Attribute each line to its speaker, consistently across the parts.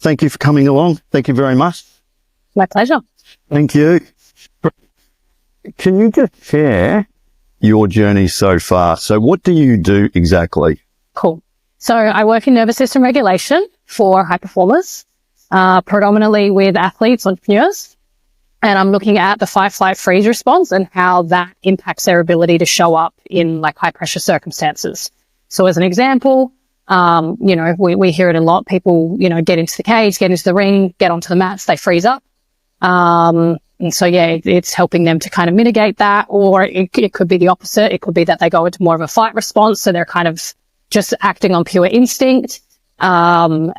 Speaker 1: thank you for coming along. Thank you very much.
Speaker 2: My pleasure.
Speaker 1: Thank you. Can you just share your journey so far? So what do you do exactly?
Speaker 2: Cool. So I work in nervous system regulation for high performers, predominantly with athletes, entrepreneurs. And I'm looking at the fight, flight, freeze response and how that impacts their ability to show up in like high pressure circumstances. So as an example, we hear it a lot. People, get into the cage, get into the ring, get onto the mats, they freeze up. And so, it's helping them to kind of mitigate that, or it could be the opposite. It could be that they go into more of a fight response. So they're kind of just acting on pure instinct. So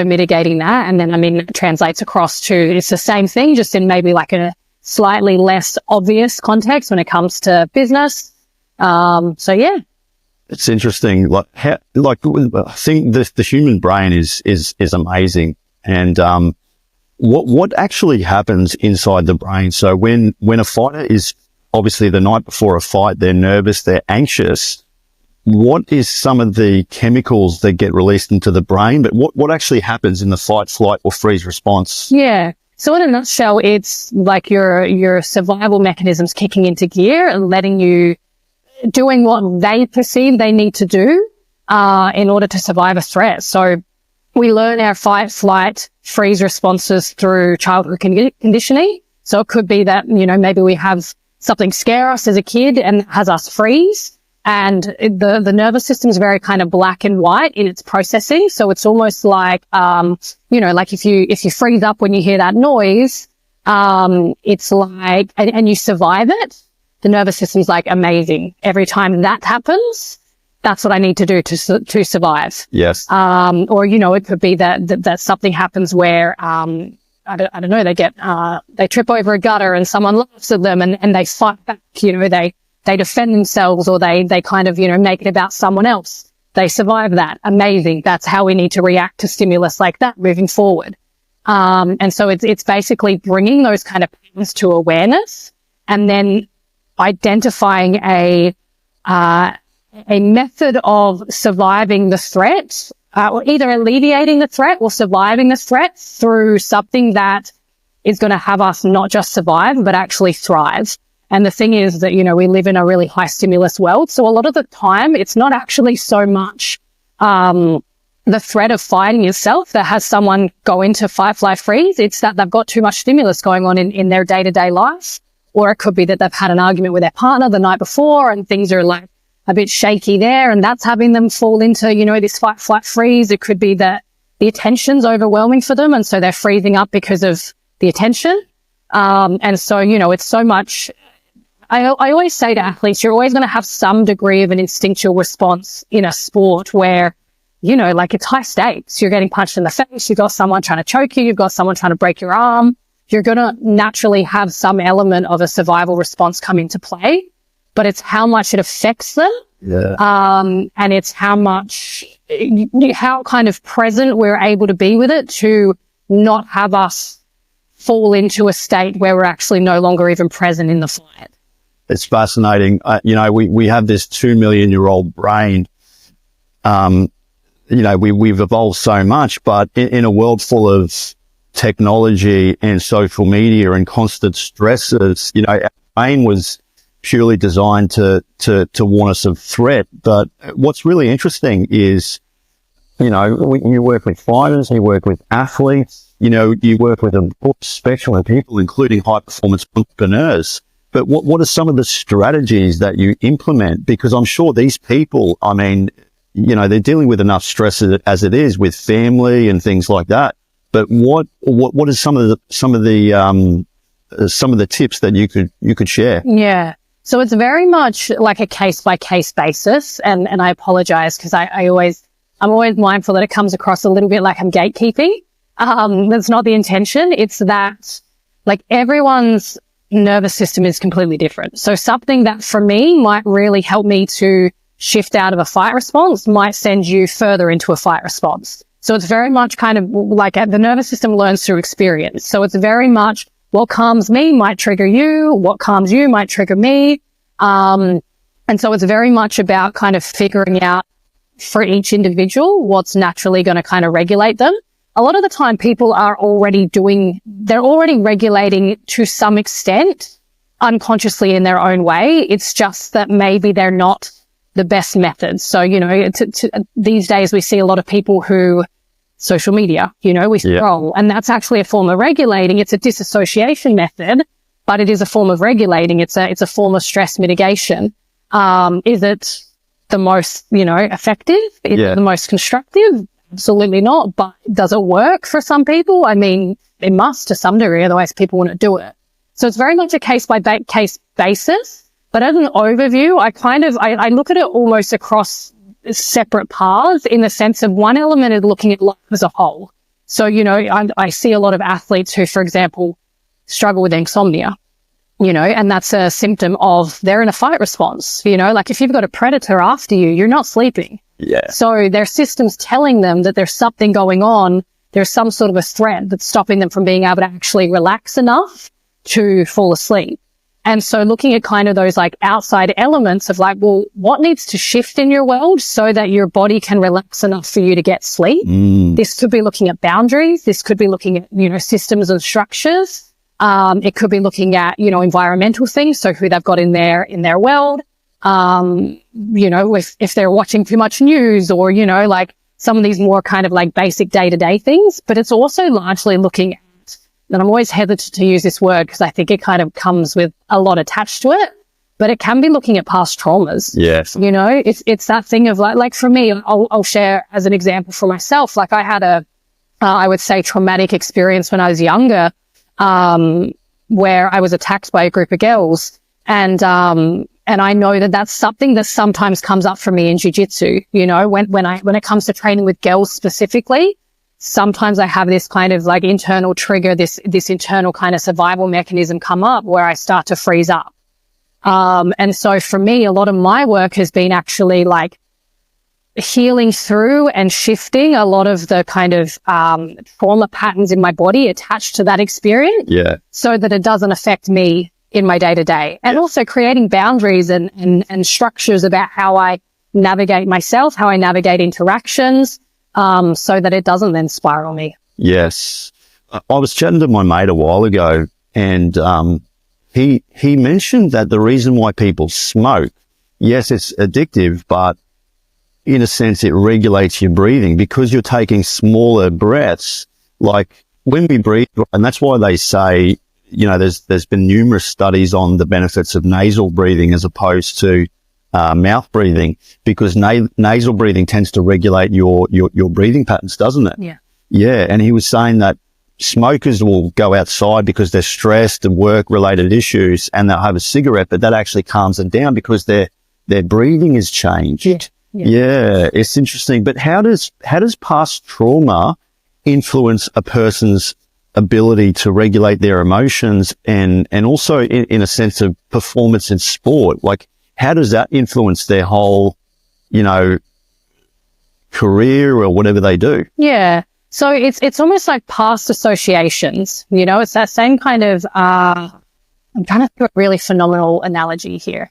Speaker 2: mitigating that. And then, it translates across to, it's the same thing, just in maybe like a slightly less obvious context when it comes to business.
Speaker 1: It's interesting. I think the human brain is amazing. And, what actually happens inside the brain? So when a fighter is obviously the night before a fight, they're nervous, they're anxious. What is some of the chemicals that get released into the brain? But what actually happens in the fight, flight, or freeze response?
Speaker 2: Yeah. So in a nutshell, it's like your survival mechanisms kicking into gear and letting you doing what they perceive they need to do in order to survive a threat. So we learn our fight, flight, freeze responses through childhood conditioning. So it could be that, maybe we have something scare us as a kid and has us freeze. And the nervous system is very kind of black and white in its processing. So it's almost like, like if you freeze up when you hear that noise, it's like, and you survive it, the nervous system's like amazing. Every time that happens, that's what I need to do to survive.
Speaker 1: Yes.
Speaker 2: It could be that something happens where, I don't know, they trip over a gutter and someone laughs at them and they fight back, they defend themselves, or they kind of, make it about someone else. They survive that. Amazing. That's how we need to react to stimulus like that moving forward. And so it's basically bringing those kind of patterns to awareness and then identifying a method of surviving the threat, or either alleviating the threat or surviving the threat through something that is going to have us not just survive, but actually thrive. And the thing is that, we live in a really high stimulus world. So a lot of the time, it's not actually so much the threat of fighting yourself that has someone go into fight, flight, freeze. It's that they've got too much stimulus going on in their day-to-day life. Or it could be that they've had an argument with their partner the night before and things are like a bit shaky there, and that's having them fall into, this fight, flight, freeze. It could be that the attention's overwhelming for them, and so they're freezing up because of the attention. And so, it's so much. I always say to athletes, you're always going to have some degree of an instinctual response in a sport where, it's high stakes. You're getting punched in the face. You've got someone trying to choke you. You've got someone trying to break your arm. You're going to naturally have some element of a survival response come into play, but it's how much it affects them.
Speaker 1: Yeah.
Speaker 2: And it's how kind of present we're able to be with it to not have us fall into a state where we're actually no longer even present in the fight.
Speaker 1: It's fascinating. We have this 2 million year old brain. We've evolved so much, but in a world full of technology and social media and constant stresses, our brain was purely designed to warn us of threat. But what's really interesting is, you work with fighters, you work with athletes, you work with a special people, including high performance entrepreneurs. But what are some of the strategies that you implement? Because I'm sure these people, they're dealing with enough stress as it is with family and things like that. But what are some of the tips that you could share?
Speaker 2: Yeah. So it's very much like a case by case basis. And I apologize because I'm always mindful that it comes across a little bit like I'm gatekeeping. That's not the intention. It's that like everyone's nervous system is completely different. So something that for me might really help me to shift out of a fight response might send you further into a fight response. So it's very much kind of like the nervous system learns through experience. So it's very much what calms me might trigger you. What calms you might trigger me. And so it's very much about kind of figuring out for each individual what's naturally going to kind of regulate them. A lot of the time people are they're already regulating to some extent unconsciously in their own way. It's just that maybe they're not the best methods. So, these days we see a lot of people who social media, we scroll, and that's actually a form of regulating. It's a disassociation method, but it is a form of regulating. It's a form of stress mitigation. Is it the most, effective? Is it the most constructive? Absolutely not. But does it work for some people? I mean, it must to some degree, otherwise people wouldn't do it. So it's very much a case by case basis. But as an overview, I look at it almost across separate paths in the sense of one element is looking at life as a whole. So, I see a lot of athletes who, for example, struggle with insomnia, and that's a symptom of they're in a fight response. Like if you've got a predator after you, you're not sleeping.
Speaker 1: Yeah.
Speaker 2: So their system's telling them that there's something going on. There's some sort of a threat that's stopping them from being able to actually relax enough to fall asleep. And so looking at kind of those like outside elements of like, well, what needs to shift in your world so that your body can relax enough for you to get sleep? This could be looking at boundaries. This could be looking at, systems and structures. It could be looking at, environmental things. So who they've got in their world. If they're watching too much news or, like some of these more kind of like basic day-to-day things, but it's also largely looking at, and I'm always hesitant to use this word because I think it kind of comes with a lot attached to it, but it can be looking at past traumas.
Speaker 1: Yes.
Speaker 2: It's that thing of like for me, I'll share as an example for myself. Like I had I would say traumatic experience when I was younger, where I was attacked by a group of girls. And I know that that's something that sometimes comes up for me in jiu-jitsu. When it comes to training with girls specifically, sometimes I have this kind of like internal trigger, this internal kind of survival mechanism come up where I start to freeze up. And so for me, a lot of my work has been actually like healing through and shifting a lot of the kind of trauma patterns in my body attached to that experience.
Speaker 1: Yeah.
Speaker 2: So that it doesn't affect me in my day to day, and also creating boundaries and structures about how I navigate myself, how I navigate interactions, so that it doesn't then spiral me.
Speaker 1: Yes. I was chatting to my mate a while ago, and he mentioned that the reason why people smoke, yes, it's addictive, but in a sense it regulates your breathing because you're taking smaller breaths. Like when we breathe, and that's why they say, there's been numerous studies on the benefits of nasal breathing as opposed to mouth breathing, because nasal breathing tends to regulate your breathing patterns, doesn't it?
Speaker 2: Yeah.
Speaker 1: Yeah. And he was saying that smokers will go outside because they're stressed and work-related issues, and they'll have a cigarette, but that actually calms them down because their breathing has changed. Yeah. It's interesting. But how does past trauma influence a person's ability to regulate their emotions and also in a sense of performance in sport? Like, how does that influence their whole, career or whatever they do? Yeah.
Speaker 2: So it's almost like past associations, it's that same kind of, I'm trying to do a really phenomenal analogy here.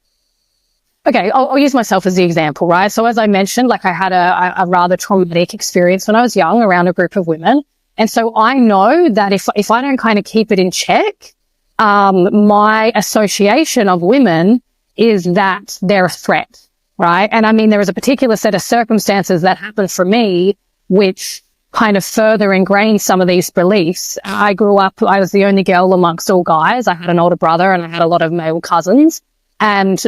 Speaker 2: Okay, I'll use myself as the example, right? So as I mentioned, like I had a rather traumatic experience when I was young around a group of women. And so I know that if I don't kind of keep it in check, my association of women is that they're a threat, right? And I mean, there was a particular set of circumstances that happened for me, which kind of further ingrained some of these beliefs. I grew up, I was the only girl amongst all guys. I had an older brother and I had a lot of male cousins, and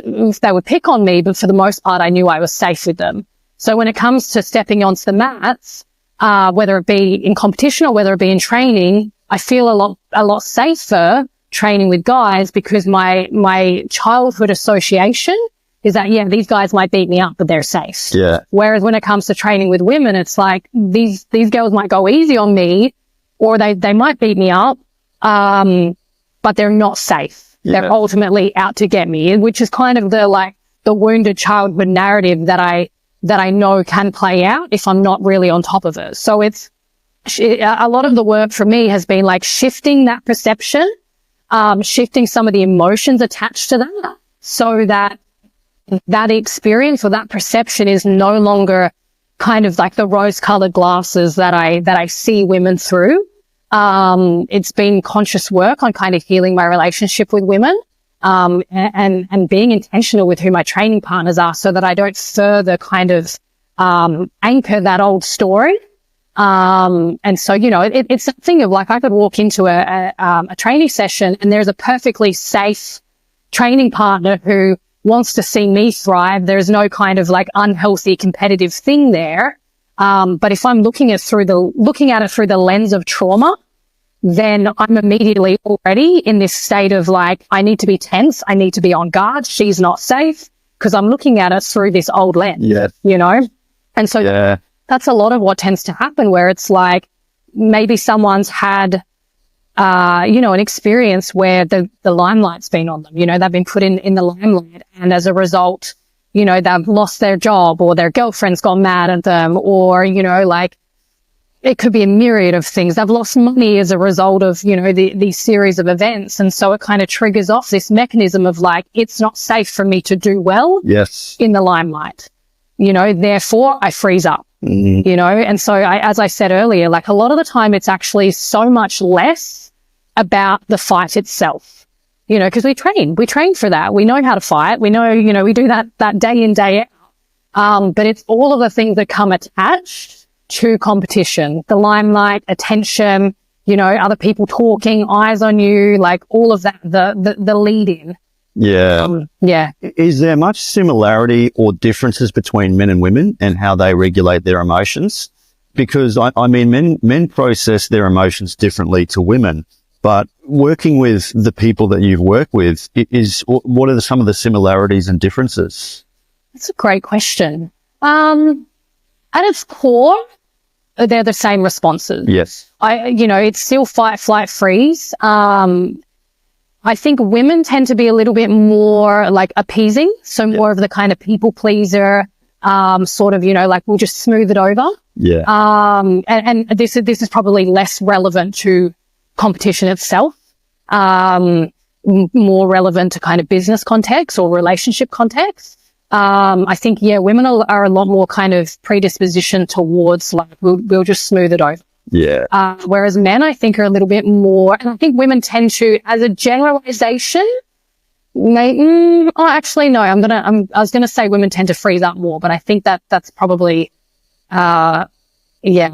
Speaker 2: they would pick on me, but for the most part, I knew I was safe with them. So when it comes to stepping onto the mats, whether it be in competition or whether it be in training, I feel a lot safer training with guys because my childhood association is that, yeah, these guys might beat me up, but they're safe.
Speaker 1: Yeah.
Speaker 2: Whereas when it comes to training with women, it's like these girls might go easy on me, or they might beat me up, but they're not safe. Yeah. They're ultimately out to get me, which is kind of the wounded childhood narrative that I know can play out if I'm not really on top of it. So a lot of the work for me has been like shifting that perception, shifting some of the emotions attached to that, so that experience or that perception is no longer kind of like the rose-colored glasses that I see women through. It's been conscious work on kind of healing my relationship with women, and being intentional with who my training partners are so that I don't further kind of, anchor that old story. And so, it's a thing of like, I could walk into a training session and there's a perfectly safe training partner who wants to see me thrive. There's no kind of like unhealthy competitive thing there. But if I'm looking at it through the lens of trauma, then I'm immediately already in this state of like, I need to be tense. I need to be on guard. She's not safe because I'm looking at it through this old lens, And so that's a lot of what tends to happen, where it's like maybe someone's had, an experience where the limelight's been on them. They've been put in the limelight, and as a result, they've lost their job, or their girlfriend's gone mad at them, or, like it could be a myriad of things. They've lost money as a result of, these series of events. And so it kind of triggers off this mechanism of like, it's not safe for me to do well in the limelight, therefore I freeze up. And so as I said earlier, like a lot of the time it's actually so much less about the fight itself, because we train for that. We know how to fight. We know, we do that day in, day out. But it's all of the things that come attached to competition, the limelight, attention, other people talking, eyes on you, like all of that, the lead in.
Speaker 1: Yeah. Is there much similarity or differences between men and women and how they regulate their emotions? Because I mean, men process their emotions differently to women, but working with the people that you've worked with, what are some of the similarities and differences?
Speaker 2: That's a great question. At its core, they're the same responses.
Speaker 1: Yes.
Speaker 2: It's still fight, flight, freeze. I think women tend to be a little bit more like appeasing. So more of the kind of people pleaser, sort of, like we'll just smooth it over.
Speaker 1: Yeah.
Speaker 2: And this is probably less relevant to competition itself. More relevant to kind of business context or relationship context. I think, women are a lot more kind of predisposition towards like, we'll just smooth it over.
Speaker 1: Yeah.
Speaker 2: Whereas men, I think, are a little bit more, and I think women tend to, as a generalization, actually, no, I was gonna say women tend to freeze up more, but I think that's probably, I'm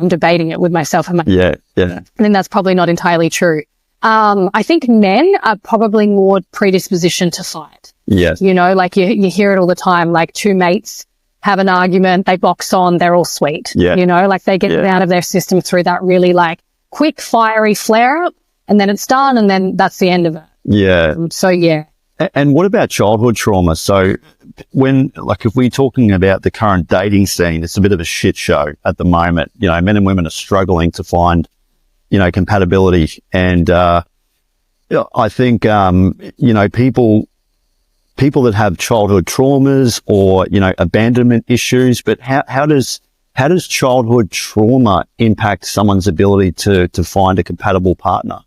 Speaker 2: debating it with myself.
Speaker 1: Yeah.
Speaker 2: I think that's probably not entirely true. I think men are probably more predisposition to fight.
Speaker 1: Yes.
Speaker 2: Like you hear it all the time, like two mates have an argument, they box on, they're all sweet.
Speaker 1: Yeah.
Speaker 2: Like they get it out of their system through that really like quick, fiery flare up, and then it's done, and then that's the end of it.
Speaker 1: Yeah.
Speaker 2: So, yeah.
Speaker 1: And what about childhood trauma? So if we're talking about the current dating scene, it's a bit of a shit show at the moment. Men and women are struggling to find, compatibility. And, I think, people that have childhood traumas or, abandonment issues, but how does childhood trauma impact someone's ability to find a compatible partner?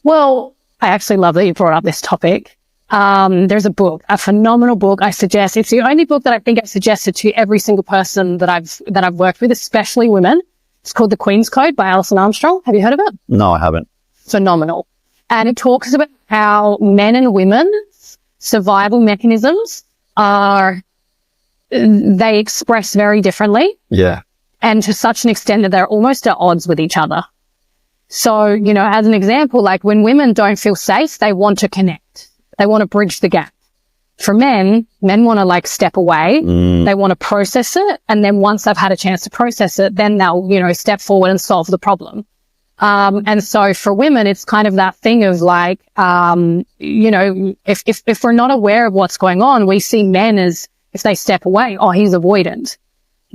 Speaker 2: Well, I actually love that you brought up this topic. There's a phenomenal book I suggest. It's the only book that I think I've suggested to every single person that I've worked with, especially women. It's called The Queen's Code by Alison Armstrong. Have you heard of it?
Speaker 1: No, I haven't.
Speaker 2: Phenomenal. And it talks about how men and women's survival mechanisms they express very differently.
Speaker 1: Yeah.
Speaker 2: And to such an extent that they're almost at odds with each other. So, as an example, like when women don't feel safe, they want to connect. They want to bridge the gap. For men want to like step away. They want to process it. And then once they've had a chance to process it, then they'll, step forward and solve the problem. And so for women, it's kind of that thing of like, if we're not aware of what's going on, we see men as if they step away, he's avoidant.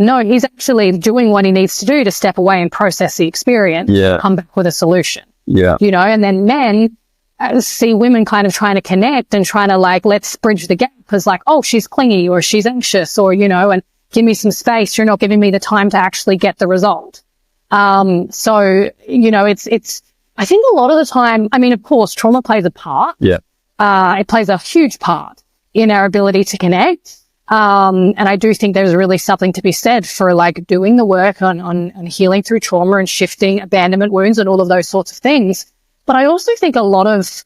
Speaker 2: No, he's actually doing what he needs to do to step away and process the experience, come back with a solution.
Speaker 1: Yeah.
Speaker 2: And then men see women kind of trying to connect and trying to like, let's bridge the gap because like, she's clingy or she's anxious or, and give me some space. You're not giving me the time to actually get the result. So, it's, I think a lot of the time, I mean, of course, trauma plays a part.
Speaker 1: Yeah.
Speaker 2: It plays a huge part in our ability to connect. And I do think there's really something to be said for like doing the work on healing through trauma and shifting abandonment wounds and all of those sorts of things. But I also think a lot of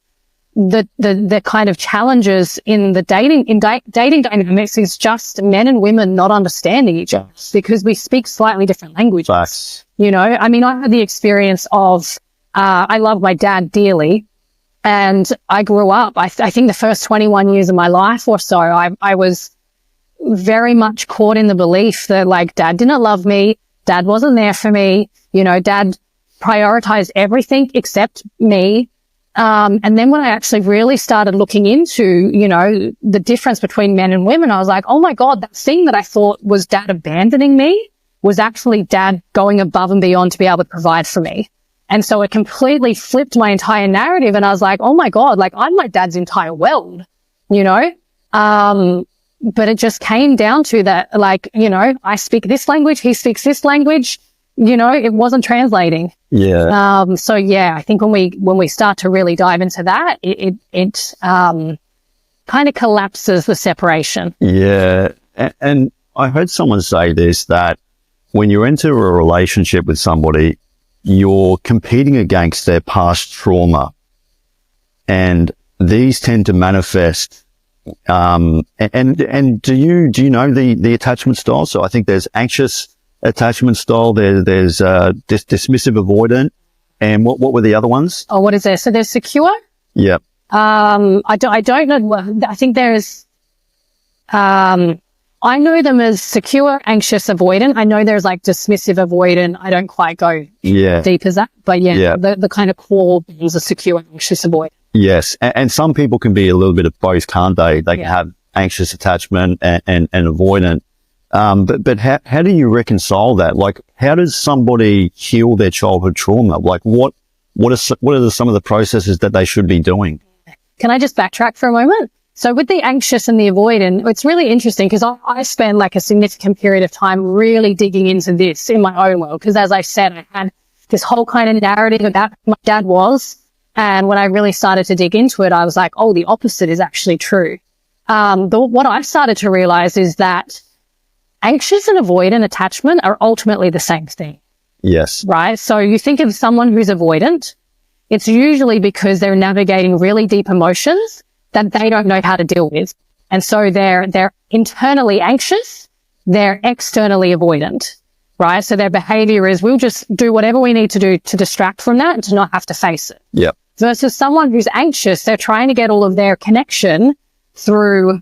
Speaker 2: the kind of challenges in the dating dynamics is just men and women not understanding each other because we speak slightly different languages.
Speaker 1: Facts.
Speaker 2: You know, I mean, I had the experience of, I love my dad dearly. And I grew up, I think the first 21 years of my life or so, I was very much caught in the belief that like dad didn't love me. Dad wasn't there for me. You know, dad prioritized everything except me. And then when I actually really started looking into, you know, the difference between men and women, I was like, oh my God, that thing that I thought was dad abandoning me was actually dad going above and beyond to be able to provide for me. And so it completely flipped my entire narrative. And I was like, oh my God, like I'm my dad's entire world, you know? But it just came down to that, like, you know, I speak this language, he speaks this language, you know, it wasn't translating.
Speaker 1: Yeah.
Speaker 2: So yeah, I think when we start to really dive into that, it kind of collapses the separation.
Speaker 1: Yeah. And I heard someone say this, that when you enter a relationship with somebody, you're competing against their past trauma. And these tend to manifest, and do you know the attachment style? So I think there's anxious attachment style, there's dismissive avoidant, and what were the other ones?
Speaker 2: Oh, what is there? So there's secure.
Speaker 1: Yeah.
Speaker 2: I don't know. I think there's, I know them as secure, anxious, avoidant. I know there's like dismissive, avoidant. I don't quite go deep as that, but yeah. The kind of core is a secure, anxious, avoidant.
Speaker 1: Yes. And some people can be a little bit of both, can't they? They can have anxious attachment and avoidant. But how do you reconcile that? Like, how does somebody heal their childhood trauma? Like, what are some of the processes that they should be doing?
Speaker 2: Can I just backtrack for a moment? So with the anxious and the avoidant, it's really interesting because I spent like a significant period of time really digging into this in my own world. Because as I said, I had this whole kind of narrative about who my dad was. And when I really started to dig into it, I was like, oh, the opposite is actually true. What I started to realize is that anxious and avoidant attachment are ultimately the same thing.
Speaker 1: Yes.
Speaker 2: Right? So you think of someone who's avoidant, it's usually because they're navigating really deep emotions that they don't know how to deal with. And so they're internally anxious, they're externally avoidant, right? So their behavior is, we'll just do whatever we need to do to distract from that and to not have to face it.
Speaker 1: Yep.
Speaker 2: Versus someone who's anxious, they're trying to get all of their connection through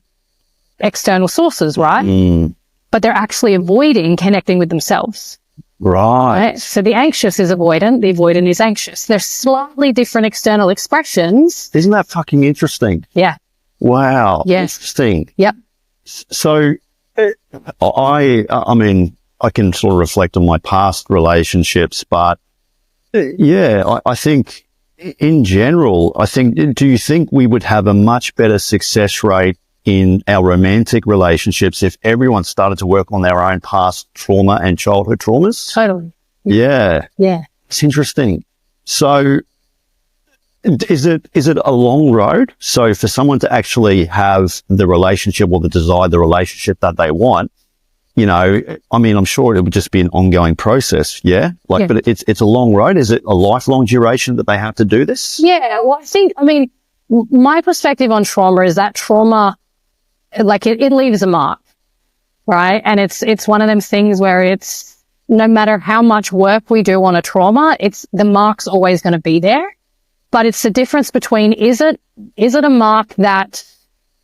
Speaker 2: external sources, right? But they're actually avoiding connecting with themselves.
Speaker 1: Right.
Speaker 2: So the anxious is avoidant, the avoidant is anxious. They're slightly different external expressions.
Speaker 1: Isn't that fucking interesting?
Speaker 2: Yeah.
Speaker 1: Wow.
Speaker 2: Yeah.
Speaker 1: Interesting.
Speaker 2: Yep.
Speaker 1: So I mean, I can sort of reflect on my past relationships, but I think in general, do you think we would have a much better success rate in our romantic relationships if everyone started to work on their own past trauma and childhood traumas?
Speaker 2: Totally.
Speaker 1: Yeah.
Speaker 2: Yeah.
Speaker 1: It's interesting. So is it a long road? So for someone to actually have the relationship or the relationship that they want, you know, I mean, I'm sure it would just be an ongoing process. Yeah. But it's a long road. Is it a lifelong duration that they have to do this?
Speaker 2: Yeah. Well, I mean, my perspective on trauma is that trauma, like it leaves a mark, right? And it's one of them things where it's, no matter how much work we do on a trauma, the mark's always going to be there. But it's the difference between, is it a mark that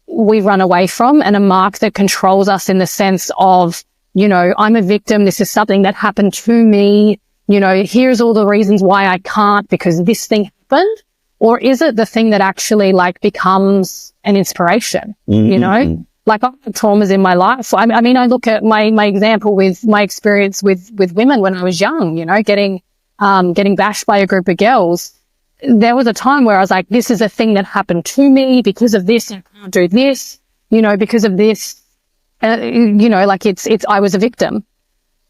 Speaker 2: we run away from and a mark that controls us in the sense of, you know, I'm a victim. This is something that happened to me. You know, here's all the reasons why I can't because this thing happened. Or is it the thing that actually like becomes an inspiration, you know? Like I have traumas in my life. I mean, I look at my example with my experience with women when I was young, you know, getting bashed by a group of girls. There was a time where I was like, this is a thing that happened to me because of this. I can't do this, you know, because of this, you know, like I was a victim.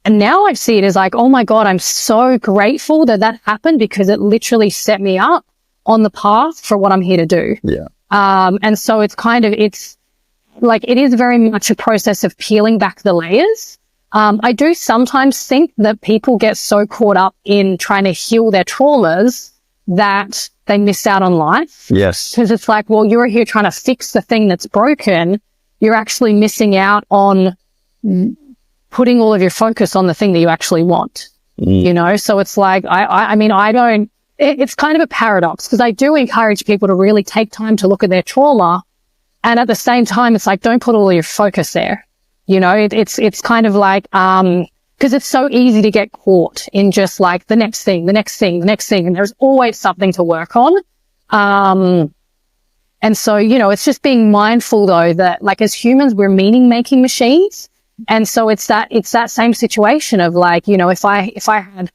Speaker 2: And now I see it as like, oh my God, I'm so grateful that happened because it literally set me up on the path for what I'm here to do.
Speaker 1: Yeah.
Speaker 2: And so it's kind of, like, it is very much a process of peeling back the layers. I do sometimes think that people get so caught up in trying to heal their traumas that they miss out on life.
Speaker 1: Yes.
Speaker 2: Because it's like, well, you're here trying to fix the thing that's broken. You're actually missing out on putting all of your focus on the thing that you actually want. You know, so it's like, it's kind of a paradox, because I do encourage people to really take time to look at their trauma. And at the same time, it's like, don't put all your focus there. You know, it's kind of like, because it's so easy to get caught in just like the next thing. And there's always something to work on. And so, you know, it's just being mindful though that, like, as humans, we're meaning making machines. And so it's that same situation of like, you know, if I had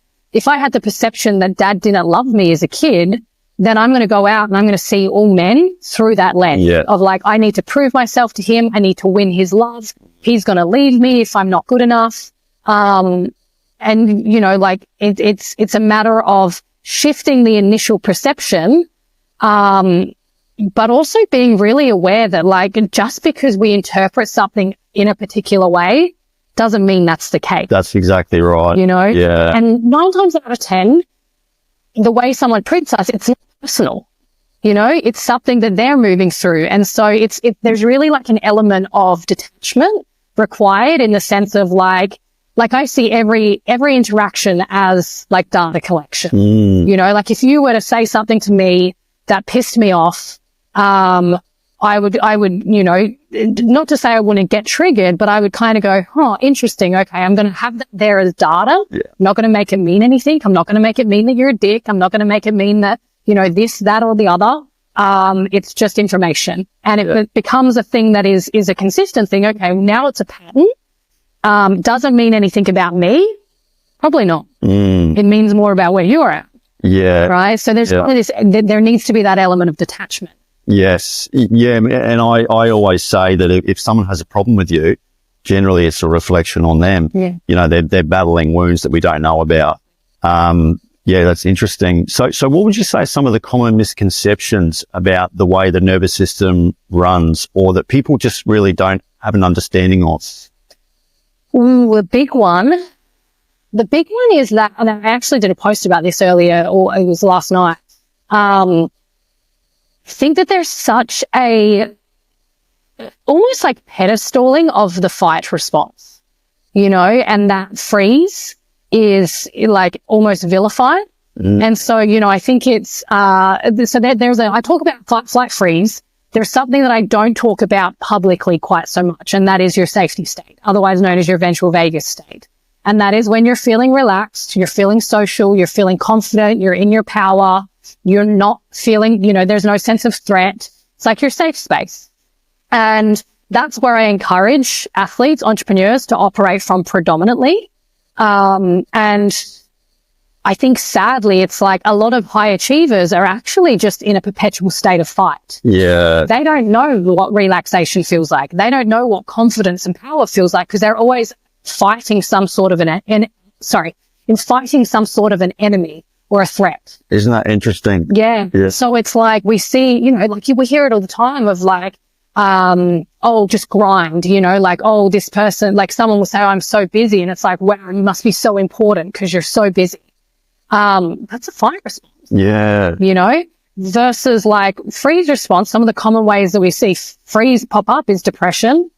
Speaker 2: the perception that dad didn't love me as a kid, then I'm going to go out and I'm going to see all men through that lens of like, I need to prove myself to him. I need to win his love. He's going to leave me if I'm not good enough. And, you know, like it's a matter of shifting the initial perception, but also being really aware that, like, just because we interpret something in a particular way doesn't mean that's the case.
Speaker 1: That's exactly right.
Speaker 2: You know?
Speaker 1: Yeah.
Speaker 2: And 9 times out of 10, the way someone treats us, it's not personal. You know, it's something that they're moving through. And so there's really like an element of detachment required, in the sense of like I see every interaction as like data collection. You know, like if you were to say something to me that pissed me off, I would, you know, not to say I wouldn't get triggered, but I would kind of go, oh, interesting. Okay. I'm going to have that there as data. Yeah. I'm not going to make it mean anything. I'm not going to make it mean that you're a dick. I'm not going to make it mean that, you know, this, that, or the other. It's just information, and it becomes a thing that is a consistent thing. Okay. Now it's a pattern. Doesn't mean anything about me. Probably not. It means more about where you're at.
Speaker 1: Yeah.
Speaker 2: Right. So there's there needs to be that element of detachment.
Speaker 1: Yes. Yeah. And I always say that if someone has a problem with you, generally it's a reflection on them. Yeah. You know, they're battling wounds that we don't know about. Yeah, that's interesting. So what would you say are some of the common misconceptions about the way the nervous system runs, or that people just really don't have an understanding of?
Speaker 2: Ooh, the big one is that, and I actually did a post about this earlier, or it was last night. Think that there's such a almost like pedestaling of the fight response, you know, and that freeze is like almost vilified. And so, you know, I think it's, I talk about fight, flight, freeze. There's something that I don't talk about publicly quite so much, and that is your safety state, otherwise known as your ventral vagus state. And that is when you're feeling relaxed, you're feeling social, you're feeling confident, you're in your power, you're not feeling, you know, there's no sense of threat. It's like your safe space. And that's where I encourage athletes, entrepreneurs to operate from predominantly. And I think sadly, it's like a lot of high achievers are actually just in a perpetual state of fight. Yeah. They don't know what relaxation feels like. They don't know what confidence and power feels like, because they're always fighting some sort of fighting some sort of an enemy or a threat.
Speaker 1: Isn't that interesting?
Speaker 2: Yeah. So it's like we see, you know, like we hear it all the time of like, oh, just grind, you know, like, oh, this person, like someone will say, oh, I'm so busy. And it's like, wow, you must be so important because you're so busy. That's a fight response. Yeah. You know, versus like freeze response. Some of the common ways that we see freeze pop up is depression,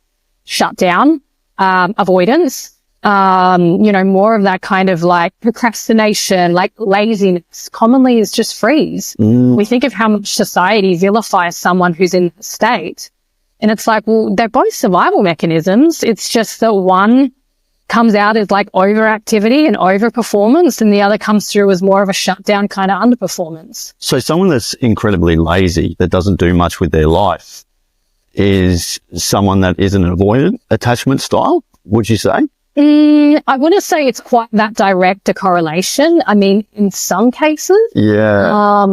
Speaker 2: shutdown, avoidance, you know, more of that kind of like procrastination, like laziness commonly is just freeze. We think of how much society vilifies someone who's in that state. And it's like, well, they're both survival mechanisms. It's just that one comes out as like overactivity and overperformance, and the other comes through as more of a shutdown kind of underperformance. So someone that's incredibly lazy, that doesn't do much with their life, is someone that is an avoidant attachment style, would you say? I wouldn't say it's quite that direct a correlation. I mean, in some cases. Yeah.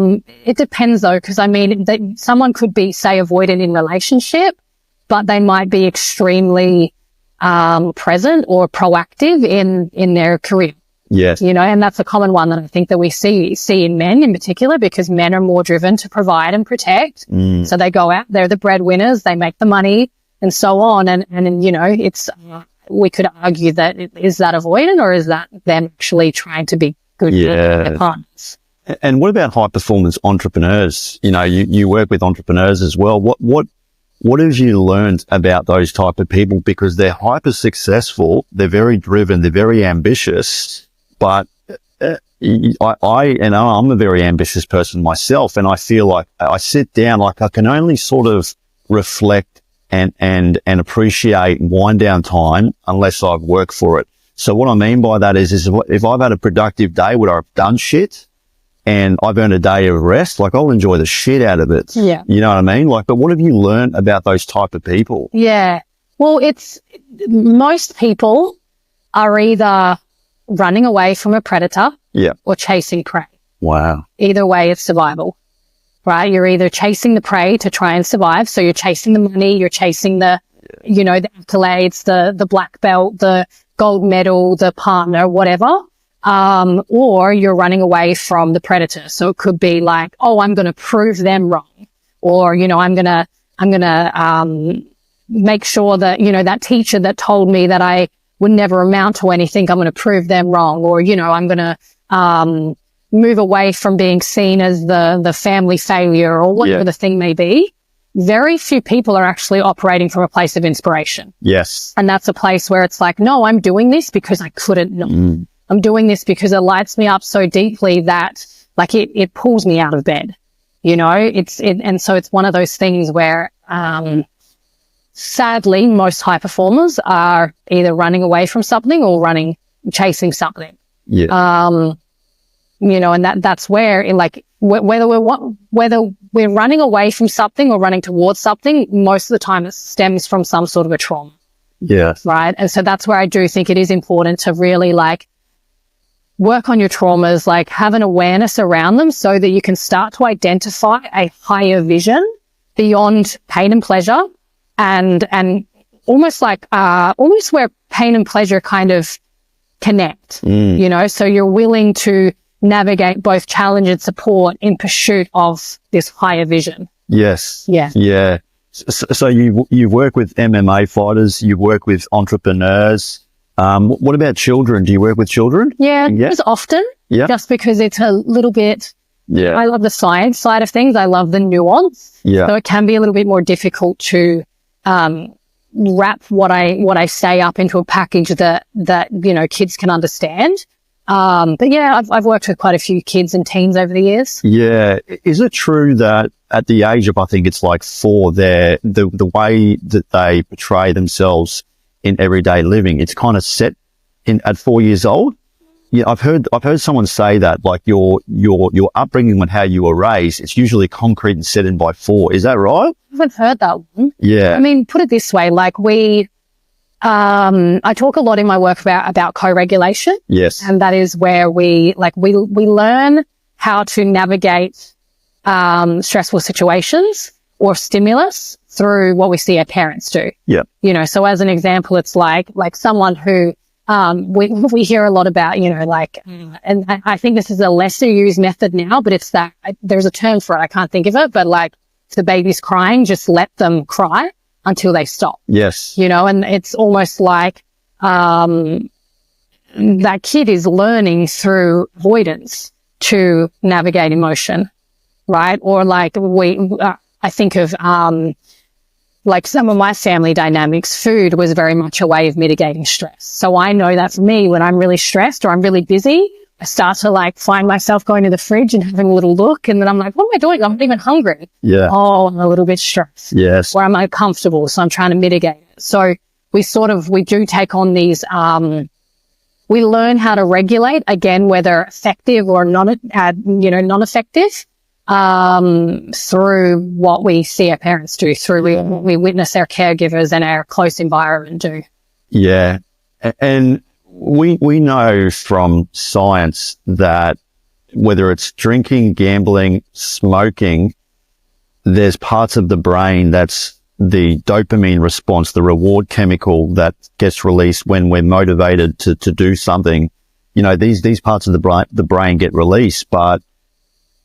Speaker 2: It depends though, because I mean, someone could be, say, avoidant in relationship, but they might be extremely present or proactive in their career. Yes. You know, and that's a common one that I think that we see in men in particular, because men are more driven to provide and protect. So they go out, they're the breadwinners, they make the money. and so on. And you know, it's, we could argue that is that avoidant, or is that them actually trying to be good for their partners?
Speaker 1: And what about high performance entrepreneurs? You know, you work with entrepreneurs as well. What have you learned about those type of people? Because they're hyper successful, they're very driven, they're very ambitious, but I'm a very ambitious person myself, and I feel like I sit down, like I can only sort of reflect and appreciate wind down time unless I've worked for it. So what I mean by that is if I've had a productive day where I've done shit and I've earned a day of rest, like I'll enjoy the shit out of it.
Speaker 2: Yeah.
Speaker 1: You know what I mean? Like, but what have you learned about those type of people?
Speaker 2: Yeah. Well, most people are either running away from a predator or chasing prey.
Speaker 1: Wow.
Speaker 2: Either way, it's survival, right? You're either chasing the prey to try and survive. So you're chasing the money, you're chasing the, you know, the accolades, the black belt, the gold medal, the partner, whatever. Or you're running away from the predator. So it could be like, oh, I'm going to prove them wrong. Or, you know, I'm going to make sure that, you know, that teacher that told me that I would never amount to anything, I'm going to prove them wrong. Or, you know, I'm going to, move away from being seen as the family failure, or whatever the thing may be. Very few people are actually operating from a place of inspiration.
Speaker 1: Yes.
Speaker 2: And that's a place where it's like, no, I'm doing this because I couldn't not. I'm doing this because it lights me up so deeply that like it pulls me out of bed, you know, and so it's one of those things where, sadly, most high performers are either running away from something or chasing something.
Speaker 1: Yeah.
Speaker 2: You know, and that's where whether we're running away from something or running towards something, most of the time it stems from some sort of a trauma.
Speaker 1: Yeah.
Speaker 2: Right. And so that's where I do think it is important to really like work on your traumas, like have an awareness around them so that you can start to identify a higher vision beyond pain and pleasure, and almost where pain and pleasure kind of connect, you know, so you're willing to navigate both challenge and support in pursuit of this higher vision.
Speaker 1: Yes.
Speaker 2: Yeah.
Speaker 1: Yeah. So you work with MMA fighters, you work with entrepreneurs. What about children? Do you work with children?
Speaker 2: Yeah, as often. Yeah. Just because it's a little bit, I love the science side of things. I love the nuance. Yeah. So it can be a little bit more difficult to, wrap what I say up into a package that, you know, kids can understand. But yeah, I've worked with quite a few kids and teens over the years. Yeah.
Speaker 1: Is it true that at the age of, I think it's like 4, the way that they portray themselves in everyday living, it's kind of set at 4 years old? Yeah, I've heard someone say that, like your upbringing and how you were raised, it's usually concrete and set in by 4. Is that right?
Speaker 2: I haven't heard that one.
Speaker 1: Yeah.
Speaker 2: I mean, put it this way, like I talk a lot in my work about co-regulation.
Speaker 1: Yes.
Speaker 2: And that is where we learn how to navigate, stressful situations or stimulus through what we see our parents do.
Speaker 1: Yeah.
Speaker 2: You know, so as an example, it's like someone who, we hear a lot about, you know, like, and I think this is a lesser used method now, but it's that there's a term for it. I can't think of it, but like if the baby's crying, just let them cry until they stop.
Speaker 1: Yes.
Speaker 2: You know, and it's almost like, that kid is learning through avoidance to navigate emotion, right? Or like I think of, like some of my family dynamics, food was very much a way of mitigating stress. So I know that for me, when I'm really stressed or I'm really busy, I start to like find myself going to the fridge and having a little look. And then I'm like, what am I doing? I'm not even hungry.
Speaker 1: Yeah.
Speaker 2: Oh, I'm a little bit stressed.
Speaker 1: Yes.
Speaker 2: Or I'm uncomfortable. So I'm trying to mitigate it. So we do take on these, we learn how to regulate, again, whether effective or non-effective, through what we see our parents do, through what we witness our caregivers and our close environment do.
Speaker 1: Yeah. And we know from science that whether it's drinking, gambling, smoking, there's parts of the brain that's the dopamine response, the reward chemical that gets released when we're motivated to do something. You know, these parts of the brain get released. But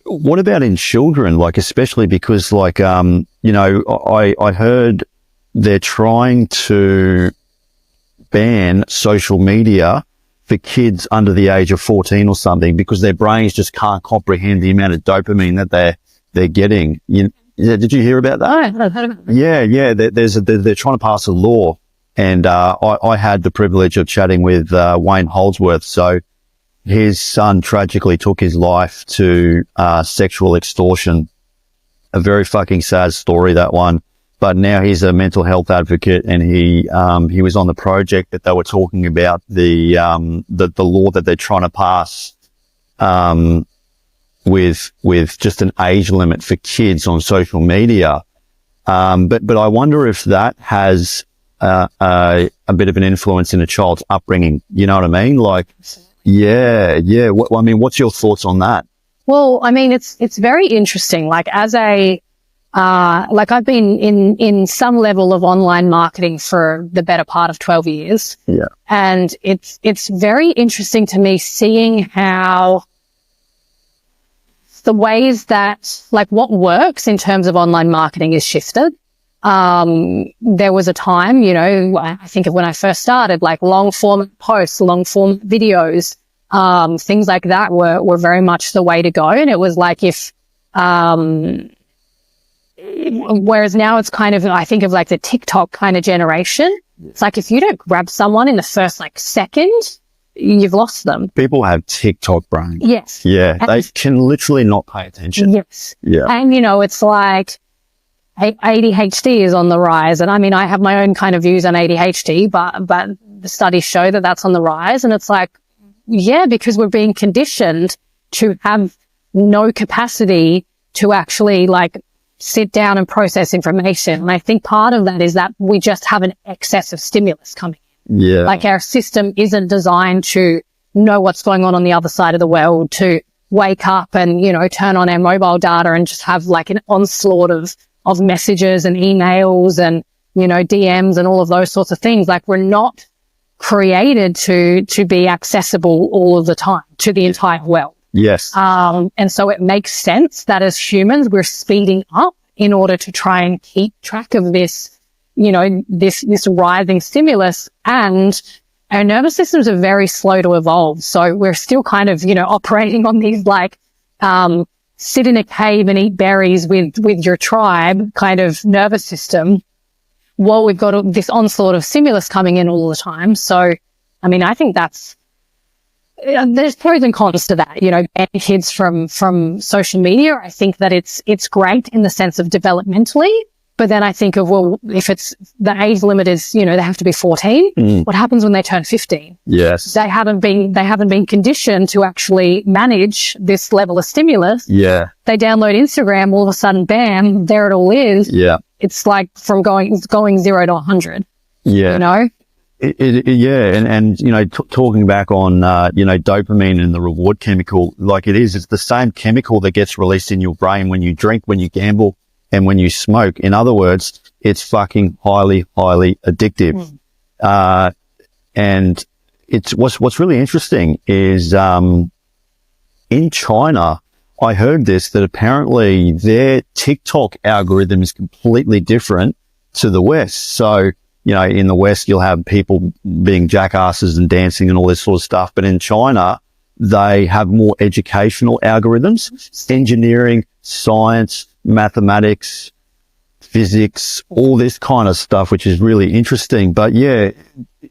Speaker 1: what about in children? Like, especially because like, you know, I heard they're trying to ban social media for kids under the age of 14 or something, because their brains just can't comprehend the amount of dopamine that they're getting. Did you hear about that?
Speaker 2: I've heard about that.
Speaker 1: Yeah. They're trying to pass a law, and I had the privilege of chatting with Wayne Holdsworth. So his son tragically took his life to sexual extortion. A very fucking sad story, that one. But now he's a mental health advocate, and he was on the project that they were talking about, the law that they're trying to pass with just an age limit for kids on social media. But I wonder if that has a bit of an influence in a child's upbringing. You know what I mean? Like, yeah. What's your thoughts on that?
Speaker 2: Well, I mean, it's very interesting. Like, as a I've been in some level of online marketing for the better part of 12 years.
Speaker 1: Yeah.
Speaker 2: And it's very interesting to me seeing how the ways that, like, what works in terms of online marketing is shifted. There was a time, I think of when I first started, like long form posts, long form videos, things like that were very much the way to go. And it was like whereas now it's kind of, I think of like the TikTok kind of generation. It's like, if you don't grab someone in the first second, you've lost them. People
Speaker 1: have TikTok brain.
Speaker 2: Yes.
Speaker 1: Yeah. They can literally not pay attention.
Speaker 2: Yes.
Speaker 1: Yeah.
Speaker 2: And, it's like ADHD is on the rise. And I mean, I have my own kind of views on ADHD, but the studies show that that's on the rise. And it's like, yeah, because we're being conditioned to have no capacity to actually sit down and process information. And I think part of that is that we just have an excess of stimulus coming in.
Speaker 1: Yeah.
Speaker 2: Like, our system isn't designed to know what's going on the other side of the world, to wake up and, turn on our mobile data and just have an onslaught of messages and emails and, DMs and all of those sorts of things. Like, we're not created to be accessible all of the time to the entire world.
Speaker 1: Yes.
Speaker 2: And so it makes sense that as humans, we're speeding up in order to try and keep track of this, this rising stimulus. And our nervous systems are very slow to evolve. So we're still kind of, operating on these sit in a cave and eat berries with your tribe kind of nervous system, while we've got this onslaught of stimulus coming in all the time. So, I mean, I think there's pros and cons to that, banning kids from social media. I think that it's great in the sense of developmentally, but then I think of, well, if it's the age limit is, they have to be 14, what happens when they turn 15?
Speaker 1: Yes.
Speaker 2: They haven't been conditioned to actually manage this level of stimulus.
Speaker 1: Yeah.
Speaker 2: They download Instagram, all of a sudden, bam, there it all is.
Speaker 1: Yeah.
Speaker 2: It's like from going 0 to 100.
Speaker 1: Yeah. And talking back on, dopamine and the reward chemical, it's the same chemical that gets released in your brain when you drink, when you gamble, and when you smoke. In other words, it's fucking highly, highly addictive. And it's what's really interesting is, in China, I heard this, that apparently their TikTok algorithm is completely different to the West. So, in the West, you'll have people being jackasses and dancing and all this sort of stuff. But in China, they have more educational algorithms, engineering, science, mathematics, physics, all this kind of stuff, which is really interesting. But yeah,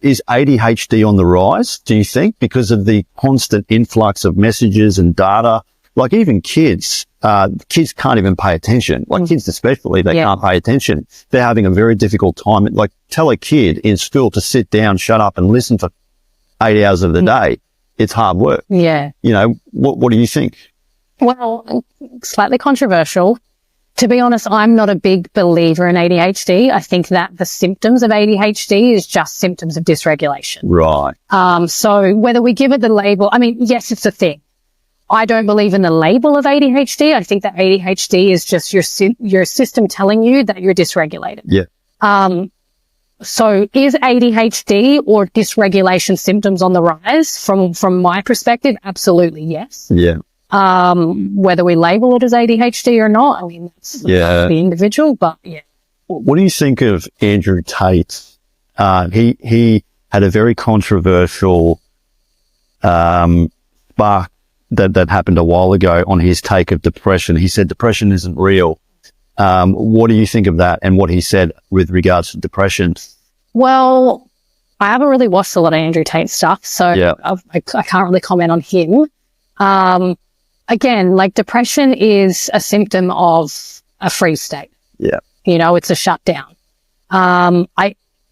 Speaker 1: is ADHD on the rise, do you think, because of the constant influx of messages and data? Like, even kids can't even pay attention. Like, kids especially, they can't pay attention. They're having a very difficult time. Like, tell a kid in school to sit down, shut up and listen for 8 hours of the day. It's hard work.
Speaker 2: Yeah.
Speaker 1: What do you think?
Speaker 2: Well, slightly controversial. To be honest, I'm not a big believer in ADHD. I think that the symptoms of ADHD is just symptoms of dysregulation.
Speaker 1: Right.
Speaker 2: So whether we give it the label, I mean, yes, it's a thing. I don't believe in the label of ADHD. I think that ADHD is just your system telling you that you're dysregulated.
Speaker 1: Yeah.
Speaker 2: So is ADHD or dysregulation symptoms on the rise? From my perspective, absolutely yes.
Speaker 1: Yeah.
Speaker 2: Whether we label it as ADHD or not, I mean, that's the individual, but yeah.
Speaker 1: what do you think of Andrew Tate? He had a very controversial spark that happened a while ago on his take of depression. He said depression isn't real. What do you think of that and what he said with regards to depression?
Speaker 2: Well, I haven't really watched a lot of Andrew Tate stuff, so I can't really comment on him. Again, like depression is a symptom of a freeze state.
Speaker 1: Yeah.
Speaker 2: You know, it's a shutdown.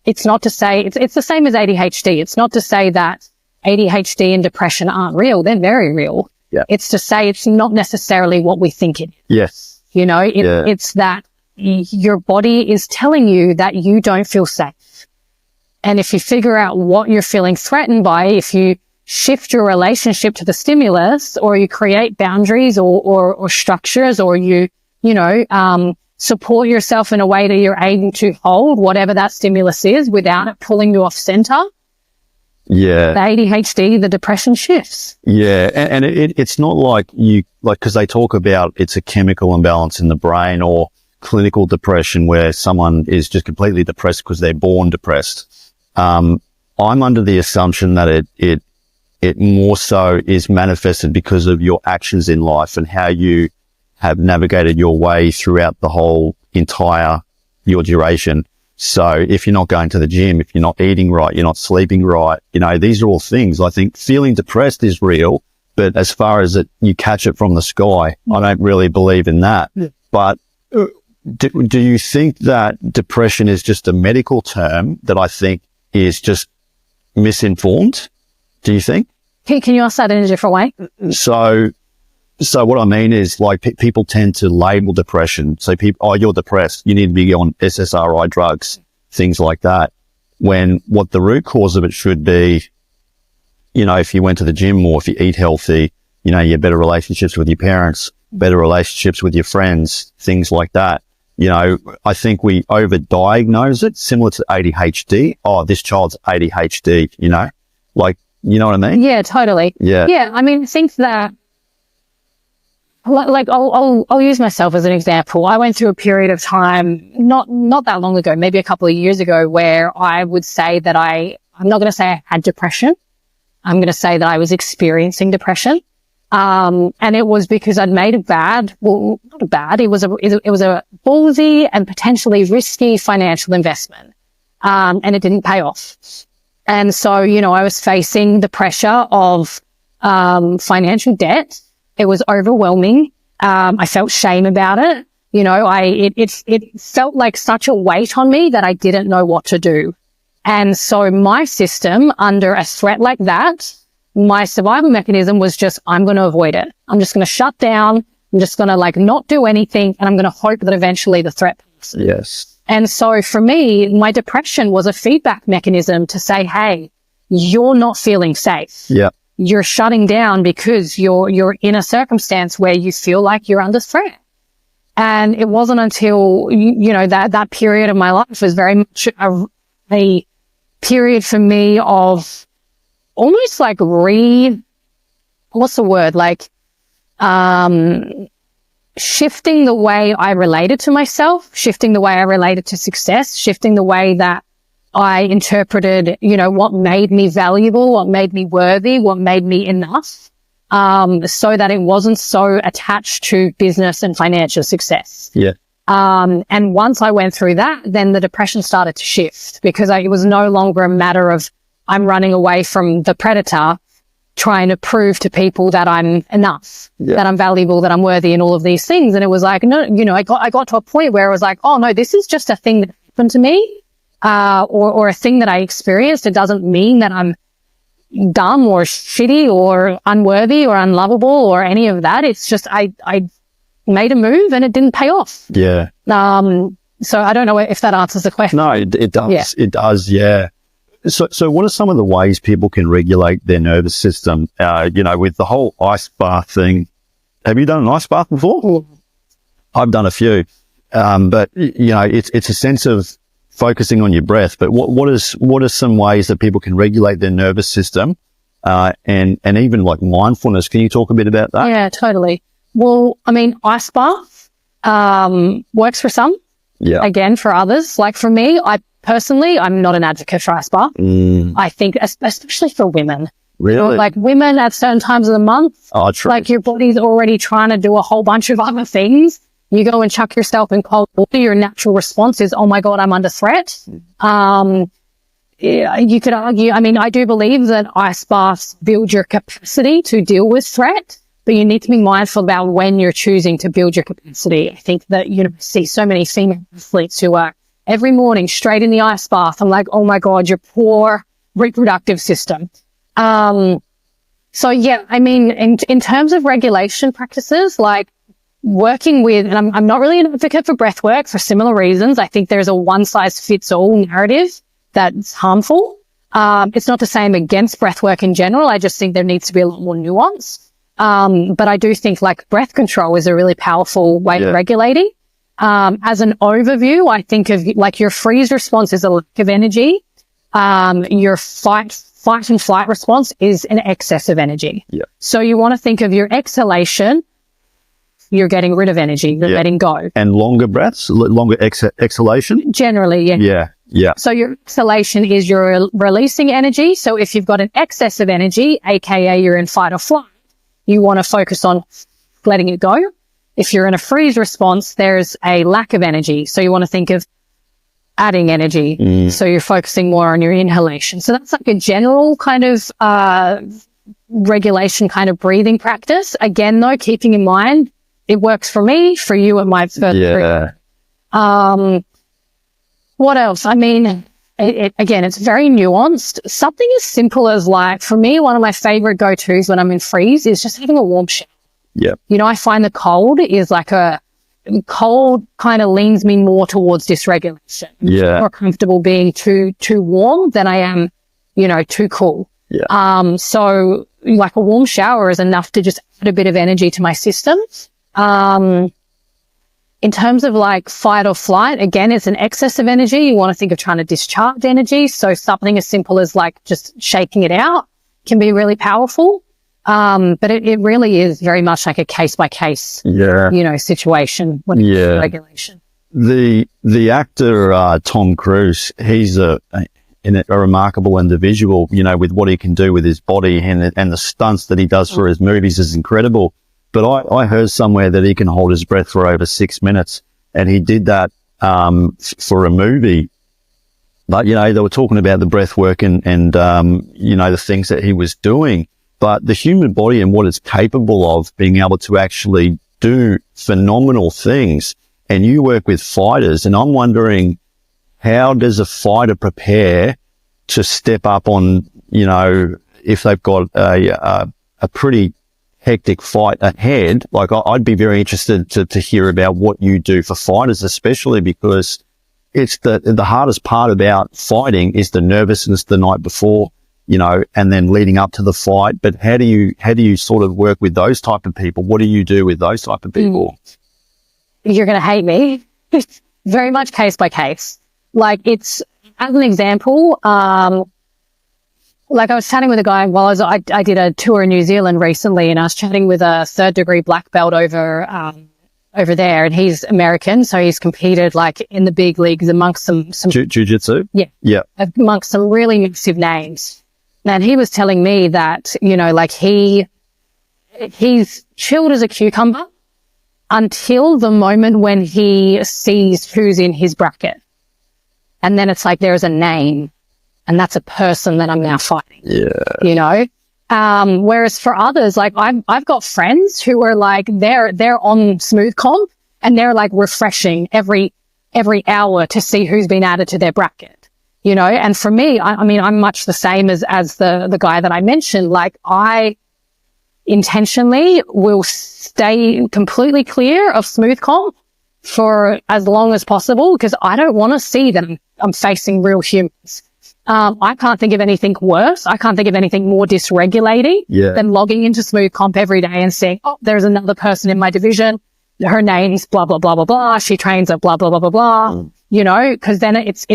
Speaker 2: It's not to say, it's the same as ADHD. It's not to say that ADHD and depression aren't real. They're very real.
Speaker 1: Yeah.
Speaker 2: It's to say it's not necessarily what we think it is.
Speaker 1: Yes.
Speaker 2: You know, it's that your body is telling you that you don't feel safe. And if you figure out what you're feeling threatened by, if you shift your relationship to the stimulus, or you create boundaries or structures, or you support yourself in a way that you're able to hold whatever that stimulus is without it pulling you off center.
Speaker 1: Yeah.
Speaker 2: The ADHD, the depression shifts.
Speaker 1: Yeah. And it's not because they talk about it's a chemical imbalance in the brain, or clinical depression where someone is just completely depressed because they're born depressed. I'm under the assumption that it more so is manifested because of your actions in life and how you have navigated your way throughout the whole entire your duration. So if you're not going to the gym, if you're not eating right, you're not sleeping right, these are all things. I think feeling depressed is real, but as far as you catch it from the sky, I don't really believe in that. Yeah. But do you think that depression is just a medical term that I think is just misinformed? Do you think?
Speaker 2: Can you ask that in a different way?
Speaker 1: So what I mean is people tend to label depression. So you're depressed. You need to be on SSRI drugs, things like that. When what the root cause of it should be, if you went to the gym more, if you eat healthy, you have better relationships with your parents, better relationships with your friends, things like that. I think we overdiagnose it, similar to ADHD. Oh, this child's ADHD, you know what I mean?
Speaker 2: Yeah, totally.
Speaker 1: Yeah.
Speaker 2: Yeah. I mean, I think that, I'll use myself as an example. I went through a period of time, not that long ago, maybe a couple of years ago, where I would say that I'm not going to say I had depression. I'm going to say that I was experiencing depression. And it was because I'd made it was a ballsy and potentially risky financial investment. And it didn't pay off. And so, I was facing the pressure of, financial debt. It was overwhelming. I felt shame about it. It felt like such a weight on me that I didn't know what to do. And so my system, under a threat like that, my survival mechanism was just, I'm going to avoid it. I'm just going to shut down. I'm just going to not do anything. And I'm going to hope that eventually the threat passes.
Speaker 1: Yes. And
Speaker 2: so for me, my depression was a feedback mechanism to say, hey, you're not feeling safe.
Speaker 1: Yeah.
Speaker 2: You're shutting down because you're in a circumstance where you feel like you're under threat. And it wasn't until, that period of my life was very much a period for me of almost shifting the way I related to myself, shifting the way I related to success, shifting the way that I interpreted, what made me valuable, what made me worthy, what made me enough, so that it wasn't so attached to business and financial success.
Speaker 1: Yeah.
Speaker 2: And once I went through that, then the depression started to shift because it was no longer a matter of I'm running away from the predator, trying to prove to people that I'm enough, that I'm valuable, that I'm worthy, and all of these things. And it was like, no, I got to a point where it was like, oh no, this is just a thing that happened to me. Or a thing that I experienced. It doesn't mean that I'm dumb or shitty or unworthy or unlovable or any of that. It's just I made a move and it didn't pay off.
Speaker 1: Yeah.
Speaker 2: So I don't know if that answers the question.
Speaker 1: No, it does.
Speaker 2: Yeah.
Speaker 1: It does. Yeah. So what are some of the ways people can regulate their nervous system? With the whole ice bath thing. Have you done an ice bath before?
Speaker 2: Mm.
Speaker 1: I've done a few. But it's a sense of focusing on your breath, but what are some ways that people can regulate their nervous system, and even mindfulness? Can you talk a bit about that?
Speaker 2: Yeah, totally. Well, I mean, ice bath, works for some.
Speaker 1: Yeah.
Speaker 2: Again, for others, like for me, I'm not an advocate for ice bath. I think, especially for women.
Speaker 1: Really?
Speaker 2: Like women at certain times of the month,
Speaker 1: True.
Speaker 2: like your body's already trying to do a whole bunch of other things. You go and chuck yourself in cold water, your natural response is, oh my God, I'm under threat. You could argue, I mean, I do believe that ice baths build your capacity to deal with threat, but you need to be mindful about when you're choosing to build your capacity. I think that, you know, I see so many female athletes who are every morning straight in the ice bath. I'm like, oh my God, your poor reproductive system. So yeah, I mean, in terms of regulation practices, like working with, and I'm not really an advocate for breath work for similar reasons. I think there's a one size fits all narrative that's harmful. It's not to say I'm against breath work in general. I just think there needs to be a lot more nuance. But I do think like breath control is a really powerful way of regulating. As an overview, I think of like your freeze response is a lack of energy. Your fight and flight response is an excess of energy.
Speaker 1: Yeah.
Speaker 2: So you want to think of your exhalation, you're getting rid of energy, you're letting go.
Speaker 1: And longer breaths, longer exhalation?
Speaker 2: Generally, yeah.
Speaker 1: Yeah. Yeah.
Speaker 2: So your exhalation is you're releasing energy. So if you've got an excess of energy, aka you're in fight or flight, you want to focus on letting it go. If you're in a freeze response, there's a lack of energy. So you want to think of adding energy. So you're focusing more on your inhalation. So that's like a general kind of regulation kind of breathing practice. Again, though, keeping in mind, it works for me, for you, it might further. What else? I mean, again, it's very nuanced. Something as simple as like, for me, one of my favorite go-tos when I'm in freeze is just having a warm shower.
Speaker 1: Yeah.
Speaker 2: You know, I find the cold kind of leans me more towards dysregulation.
Speaker 1: Yeah.
Speaker 2: I'm more comfortable being too warm than I am, you know, too cool.
Speaker 1: Yeah.
Speaker 2: So like a warm shower is enough to just add a bit of energy to my system. In terms of like fight or flight, again, it's an excess of energy. You want to think of trying to discharge energy. So something as simple as like just shaking it out can be really powerful. But it really is very much like a case by case, you know, situation when it comes to regulation.
Speaker 1: The actor, Tom Cruise, he's a remarkable individual, you know, with what he can do with his body and the stunts that he does for his movies is incredible. But I heard somewhere that he can hold his breath for over 6 minutes, and he did that for a movie. But, you know, they were talking about the breath work and you know, the things that he was doing. But the human body and what it's capable of being able to actually do phenomenal things. And you work with fighters, and I'm wondering, how does a fighter prepare to step up on, you know, if they've got a pretty hectic fight ahead? Like I'd be very interested to hear about what you do for fighters, especially because it's the hardest part about fighting is the nervousness the night before, you know, and then leading up to the fight. But how do you sort of work with those type of people? What do you do with those type of people?
Speaker 2: You're going to hate me. Very much case by case. Like it's, as an example, like I was chatting with a guy while I did a tour in New Zealand recently, and I was chatting with a 3rd degree black belt over there, and he's American. So he's competed like in the big leagues amongst some
Speaker 1: jiu-jitsu. Yeah.
Speaker 2: Amongst some really massive names. And he was telling me that, you know, like he's chilled as a cucumber until the moment when he sees who's in his bracket. And then it's like, there's a name. And that's a person that I'm now fighting. Yeah. You know? Whereas for others, like I've got friends who are like, they're on smooth comp and they're like refreshing every hour to see who's been added to their bracket, you know? And for me, I mean, I'm much the same as the guy that I mentioned. Like I intentionally will stay completely clear of smooth comp for as long as possible, because I don't want to see that I'm facing real humans. I can't think of anything worse. I can't think of anything more dysregulating than logging into smooth comp every day and saying, oh, there's another person in my division. Her name's blah, blah, blah, blah, blah. She trains at blah, blah, blah, blah, blah. You know, because then it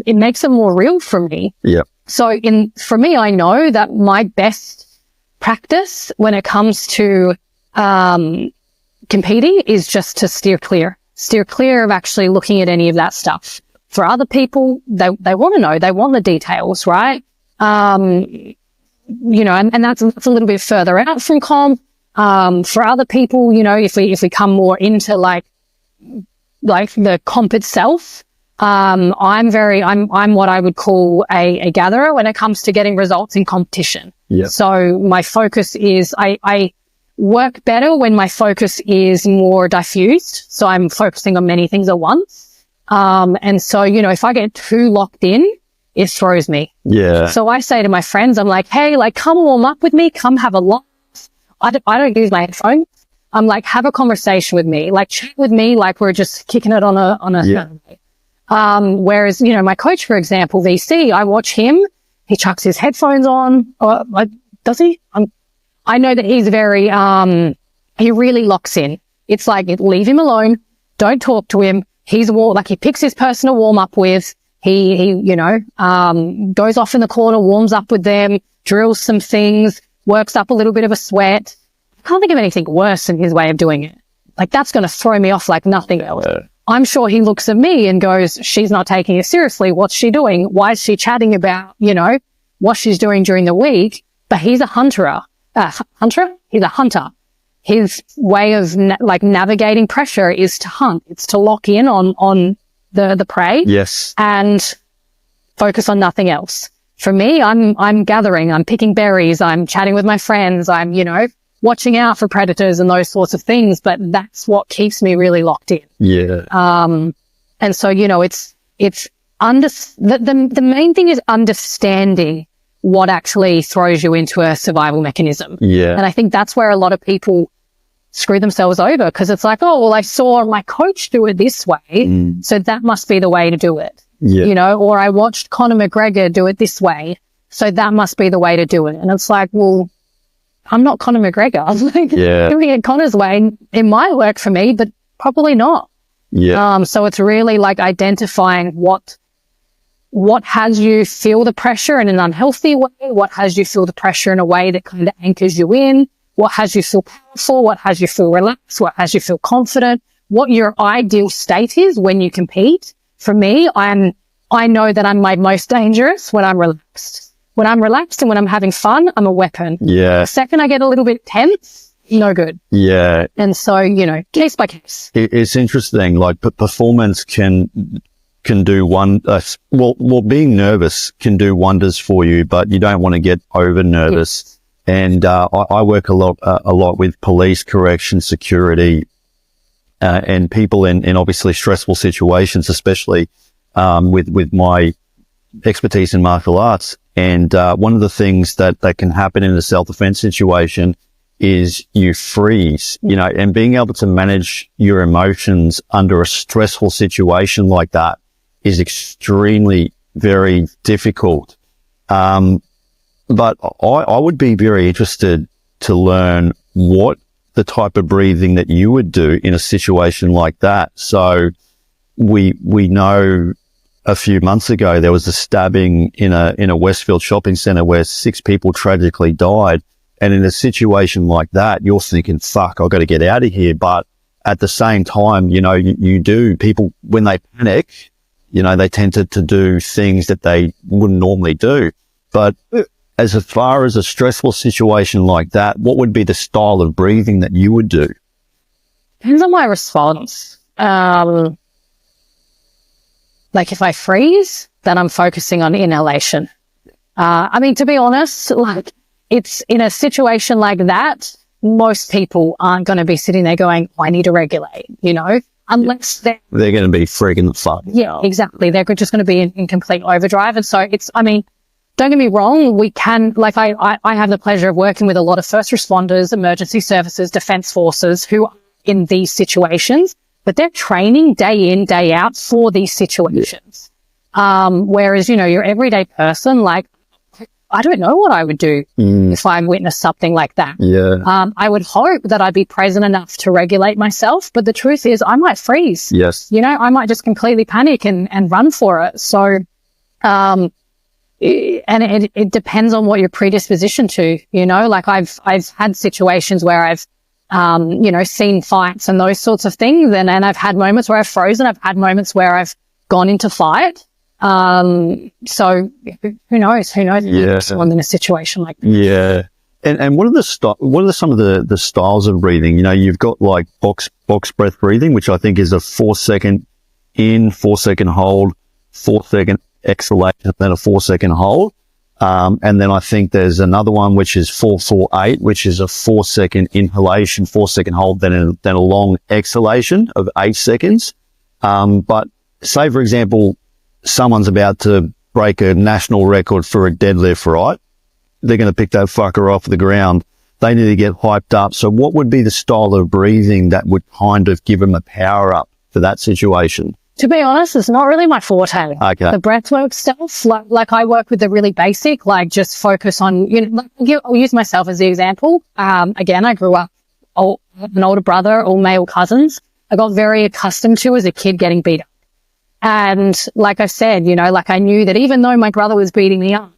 Speaker 2: makes it more real for me. Yeah. So for me, I know that my best practice when it comes to, competing is just to steer clear steer clear of actually looking at any of that stuff. For other people, they want to know, they want the details, right? You know, and that's a little bit further out from comp. For other people, you know, if we come more into like the comp itself, I'm what I would call a gatherer when it comes to getting results in competition.
Speaker 1: Yeah.
Speaker 2: So my focus is, I work better when my focus is more diffused. So I'm focusing on many things at once. And so, you know, if I get too locked in, it throws me.
Speaker 1: Yeah.
Speaker 2: So I say to my friends, I'm like, hey, like, come warm up with me, come have a laugh. I don't use my headphones. I'm like, have a conversation with me, like chat with me, like we're just kicking it on a Saturday. Whereas, you know, my coach, for example, VC, I watch him, he chucks his headphones on, or does he? I know that he's very, he really locks in. It's like, leave him alone. Don't talk to him. He's like, he picks his person to warm up with. He, you know, goes off in the corner, warms up with them, drills some things, works up a little bit of a sweat. I can't think of anything worse than his way of doing it. Like, that's going to throw me off like nothing else. I'm sure he looks at me and goes, she's not taking it seriously. What's she doing? Why is she chatting about, you know, what she's doing during the week? But he's a hunter. He's a hunter. His way of navigating pressure is to hunt. It's to lock in on the prey.
Speaker 1: Yes.
Speaker 2: And focus on nothing else. For me, I'm gathering, I'm picking berries, I'm chatting with my friends, I'm, you know, watching out for predators and those sorts of things, but that's what keeps me really locked in.
Speaker 1: Yeah.
Speaker 2: And so, you know, the main thing is understanding what actually throws you into a survival mechanism.
Speaker 1: Yeah.
Speaker 2: And I think that's where a lot of people screw themselves over, because it's like, oh, well, I saw my coach do it this way, so that must be the way to do it.
Speaker 1: Yeah.
Speaker 2: You know, or I watched Conor McGregor do it this way, so that must be the way to do it. And it's like, well, I'm not Conor McGregor. I'm like, doing it Conor's way, it might work for me, but probably not.
Speaker 1: Yeah.
Speaker 2: So it's really like identifying what has you feel the pressure in an unhealthy way, what has you feel the pressure in a way that kind of anchors you in, what has you feel powerful, what has you feel relaxed, what has you feel confident, what your ideal state is when you compete. For me, I know that I'm my most dangerous when I'm relaxed. When I'm relaxed and when I'm having fun, I'm a weapon.
Speaker 1: Yeah.
Speaker 2: The second I get a little bit tense, no good.
Speaker 1: Yeah.
Speaker 2: And so, you know, case by case.
Speaker 1: It's interesting. Like performance can do being nervous can do wonders for you, but you don't want to get over nervous.
Speaker 2: Yes.
Speaker 1: And I work a lot with police, correction, security, and people in obviously stressful situations, especially with my expertise in martial arts. And one of the things that can happen in a self-defense situation is you freeze, you know, and being able to manage your emotions under a stressful situation like that is extremely very difficult. But I would be very interested to learn what the type of breathing that you would do in a situation like that. So we know a few months ago there was a stabbing in a Westfield shopping centre where 6 people tragically died. And in a situation like that, you're thinking, fuck, I've got to get out of here. But at the same time, you know, you do, people, when they panic, you know, they tend to do things that they wouldn't normally do. But as far as a stressful situation like that, what would be the style of breathing that you would do?
Speaker 2: Depends on my response. Like if I freeze, then I'm focusing on inhalation. I mean, to be honest, like it's in a situation like that, most people aren't going to be sitting there going, I need to regulate, you know, unless they're
Speaker 1: going to be freaking fun.
Speaker 2: Yeah, exactly. They're just going to be in complete overdrive. And so I mean, don't get me wrong. We can, like I have the pleasure of working with a lot of first responders, emergency services, defense forces who are in these situations, but they're training day in, day out for these situations. Whereas, you know, your everyday person, like, I don't know what I would do if I witnessed something like that.
Speaker 1: Yeah.
Speaker 2: I would hope that I'd be present enough to regulate myself, but the truth is I might freeze.
Speaker 1: Yes.
Speaker 2: You know, I might just completely panic and run for it. So, and it depends on what you're predispositioned to, you know, like I've had situations where I've seen fights and those sorts of things. And I've had moments where I've frozen. I've had moments where I've gone into fight. So who knows?
Speaker 1: Yeah.
Speaker 2: Someone in a situation like that.
Speaker 1: Yeah. And what are some of the styles of breathing? You've got like box breath breathing, which I think is a 4-second in, 4-second hold, 4-second exhalation, then a 4-second hold. And then I think there's another one, which is 4-4-8, which is a 4-second inhalation, 4-second hold, then a long exhalation of 8 seconds. But say, for example, someone's about to break a national record for a deadlift, right? They're going to pick that fucker off the ground. They need to get hyped up. So what would be the style of breathing that would kind of give them a power up for that situation?
Speaker 2: To be honest, it's not really my forte.
Speaker 1: Okay.
Speaker 2: The breathwork stuff, like I work with the really basic, like just focus on, I'll use myself as the example. Again, I grew up an older brother, all male cousins. I got very accustomed to as a kid getting beat up. And like I said, I knew that even though my brother was beating me up,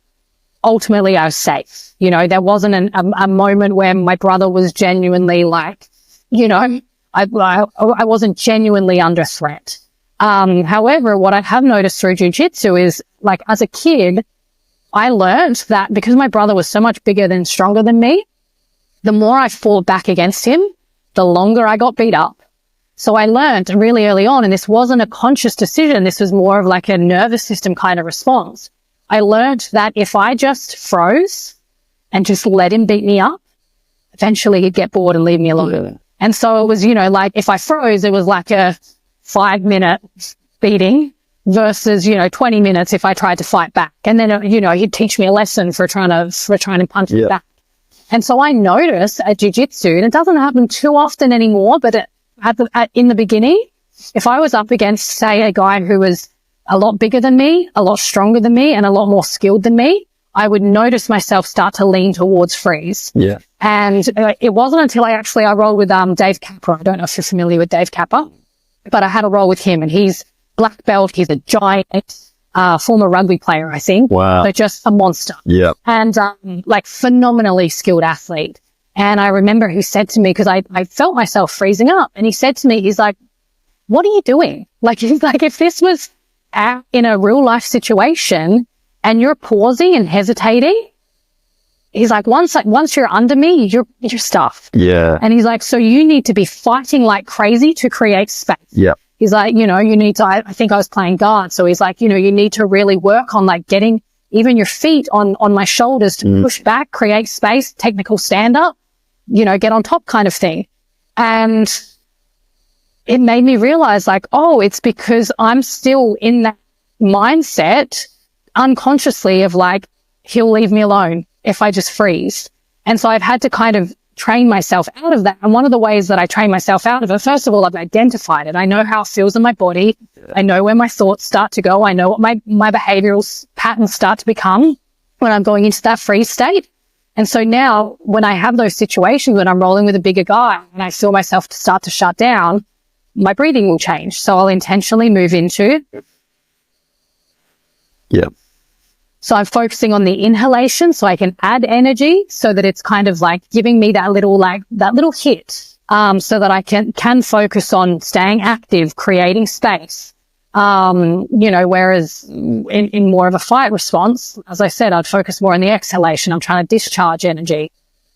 Speaker 2: ultimately I was safe. There wasn't a moment where my brother was genuinely like, I wasn't genuinely under threat. However, what I have noticed through jiu-jitsu is, like, as a kid, I learned that because my brother was so much bigger and stronger than me, the more I fought back against him, the longer I got beat up. So I learned really early on, and this wasn't a conscious decision. This was more of like a nervous system kind of response. I learned that if I just froze and just let him beat me up, eventually he'd get bored and leave me alone. Yeah. And so it was, like if I froze, it was like a 5-minute beating versus, 20 minutes if I tried to fight back. And then, he'd teach me a lesson for trying to punch me back. And so I noticed at jiu-jitsu, and it doesn't happen too often anymore, but in the beginning, if I was up against, say, a guy who was a lot bigger than me, a lot stronger than me, and a lot more skilled than me, I would notice myself start to lean towards freeze.
Speaker 1: Yeah.
Speaker 2: And it wasn't until I rolled with Dave Capper. I don't know if you're familiar with Dave Capper, but I had a roll with him, and he's black belt. He's a giant, former rugby player, I think.
Speaker 1: Wow.
Speaker 2: So just a monster.
Speaker 1: Yeah.
Speaker 2: And, phenomenally skilled athlete. And I remember he said to me, because I felt myself freezing up, and he said to me, he's like, what are you doing? He's like, if this was in a real life situation and you're pausing and hesitating, he's like, once you're under me, you're stuffed.
Speaker 1: Yeah.
Speaker 2: And he's like, so you need to be fighting like crazy to create space.
Speaker 1: Yeah.
Speaker 2: He's like, you need to, I think I was playing guard. So he's like, you need to really work on like getting even your feet on my shoulders to push back, create space, technical stand up, get on top kind of thing. And it made me realize like, oh, it's because I'm still in that mindset unconsciously of like, he'll leave me alone if I just freeze. And so I've had to kind of train myself out of that. And one of the ways that I train myself out of it, first of all, I've identified it. I know how it feels in my body. Yeah. I know where my thoughts start to go. I know what my behavioral patterns start to become when I'm going into that freeze state. And so now when I have those situations when I'm rolling with a bigger guy and I feel myself to start to shut down, my breathing will change. So I'll intentionally move into.
Speaker 1: Yeah.
Speaker 2: So I'm focusing on the inhalation so I can add energy so that it's kind of like giving me that little hit, so that I can focus on staying active, creating space. Whereas in more of a fight response, as I said, I'd focus more on the exhalation. I'm trying to discharge energy.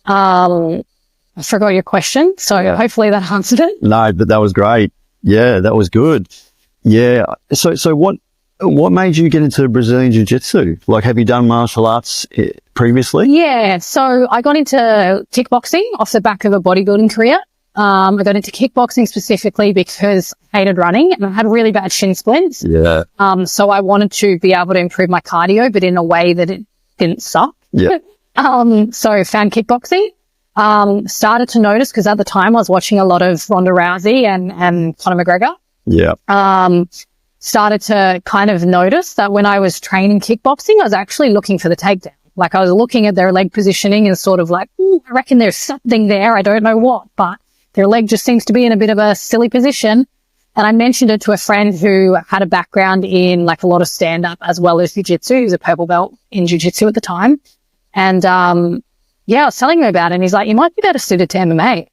Speaker 2: I forgot your question, so hopefully that answered it.
Speaker 1: No, but that was great. Yeah, that was good. Yeah. So what made you get into Brazilian Jiu-Jitsu? Like, have you done martial arts previously?
Speaker 2: Yeah. So I got into kickboxing off the back of a bodybuilding career. I got into kickboxing specifically because I hated running and I had really bad shin splints.
Speaker 1: Yeah.
Speaker 2: So I wanted to be able to improve my cardio, but in a way that it didn't suck.
Speaker 1: Yeah.
Speaker 2: So found kickboxing. Started to notice, because at the time I was watching a lot of Ronda Rousey and Conor McGregor.
Speaker 1: Yeah.
Speaker 2: Started to kind of notice that when I was training kickboxing, I was actually looking for the takedown. Like I was looking at their leg positioning and sort of like, I reckon there's something there. I don't know what, but their leg just seems to be in a bit of a silly position. And I mentioned it to a friend who had a background in like a lot of stand-up as well as jiu-jitsu. He was a purple belt in jiu-jitsu at the time. And, I was telling him about it, and he's like, you might be better suited to MMA.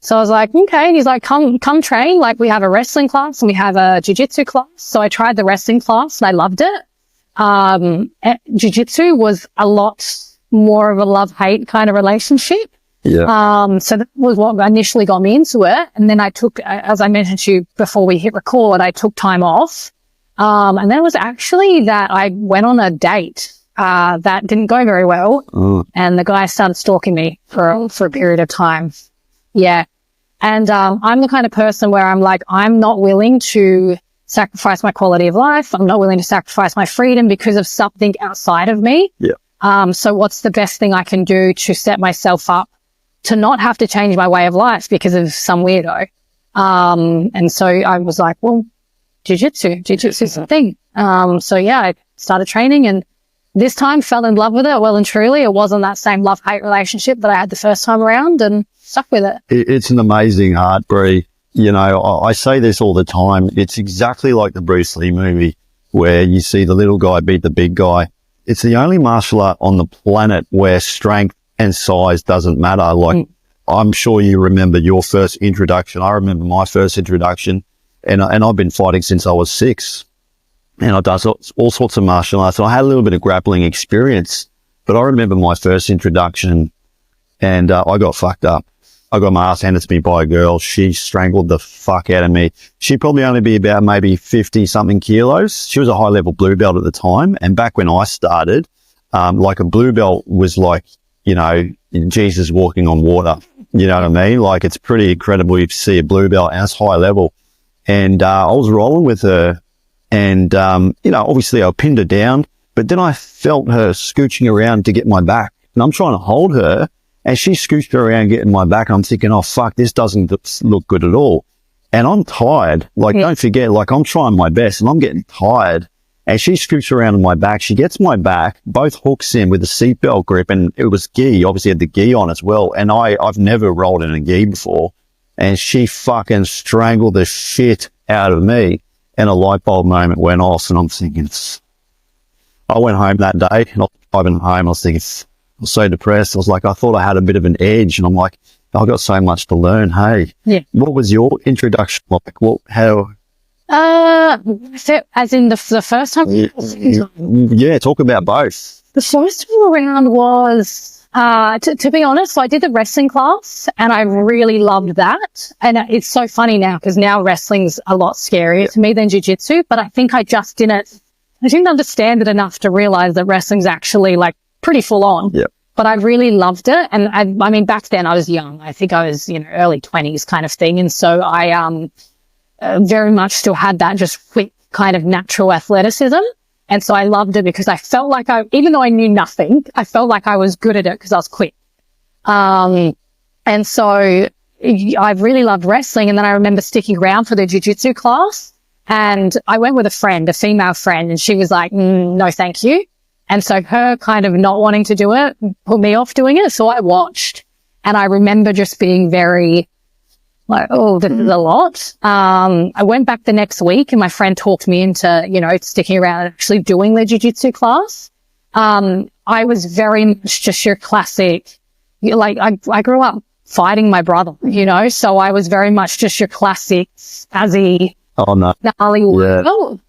Speaker 2: So I was like, okay. And he's like, come train. Like, we have a wrestling class and we have a jiu-jitsu class. So I tried the wrestling class and I loved it. Jiu-jitsu was a lot more of a love-hate kind of relationship.
Speaker 1: Yeah.
Speaker 2: So that was what initially got me into it. And then I took, as I mentioned to you before we hit record, I took time off. And then it was actually that I went on a date, that didn't go very well. And the guy started stalking me for a period of time. Yeah. And, I'm the kind of person where I'm like, I'm not willing to sacrifice my quality of life. I'm not willing to sacrifice my freedom because of something outside of me.
Speaker 1: Yeah.
Speaker 2: So what's the best thing I can do to set myself up to not have to change my way of life because of some weirdo? And so I was like, well, jiu-jitsu is the thing. So yeah, I started training and this time fell in love with it. Well and truly, it wasn't that same love-hate relationship that I had the first time around, and stuck with it.
Speaker 1: It's an amazing art, Brie. You know, I say this all the time. It's exactly like the Bruce Lee movie where you see the little guy beat the big guy. It's the only martial art on the planet where strength and size doesn't matter. Like, I'm sure you remember your first introduction. I remember my first introduction, and I've been fighting since I was 6. And I've done all sorts of martial arts. And I had a little bit of grappling experience, but I remember my first introduction and I got fucked up. I got my ass handed to me by a girl. She strangled the fuck out of me. She'd probably only be about maybe 50 something kilos. She was a high level blue belt at the time. And back when I started, like a blue belt was like, you know, Jesus walking on water. You know what I mean? Like, it's pretty incredible to see a blue belt and it's high level. And I was rolling with her. And, you know, obviously I pinned her down, but then I felt her scooching around to get my back and I'm trying to hold her and she scooched around getting my back. I'm thinking, oh, fuck, this doesn't look good at all. And I'm tired. Like, don't forget, like, I'm trying my best and I'm getting tired and she scoops around on my back. She gets my back, both hooks in with a seatbelt grip, and it was gi, obviously had the gi on as well. And I've never rolled in a gi before, and she fucking strangled the shit out of me. And a light bulb moment went off, and I'm thinking, I went home that day, and I was driving home, I was thinking, I was so depressed. I was like, I thought I had a bit of an edge, and I'm like, I've got so much to learn. Hey, what was your introduction like? How?
Speaker 2: So as in the first time?
Speaker 1: Yeah, talk about both.
Speaker 2: The first time around was, to be honest, so I did the wrestling class and I really loved that. And it's so funny now because now wrestling's a lot scarier to me than jiu-jitsu, but I think I didn't understand it enough to realize that wrestling's actually like pretty full on.
Speaker 1: Yeah.
Speaker 2: But I really loved it. And I mean, back then I was young. I think I was, you know, early 20s kind of thing. And so I, very much still had that just quick kind of natural athleticism. And so I loved it because I felt like even though I knew nothing, I felt like I was good at it because I was quick. And so I really loved wrestling. And then I remember sticking around for the jiu-jitsu class and I went with a female friend, and she was like, no, thank you. And so her kind of not wanting to do it put me off doing it. So I watched, and I remember just being very like, oh, this is a lot. I went back the next week and my friend talked me into, you know, sticking around and actually doing the jiu-jitsu class. I was very much just your classic, like I grew up fighting my brother, you know, so I was very much just your classic spazzy, gnarly.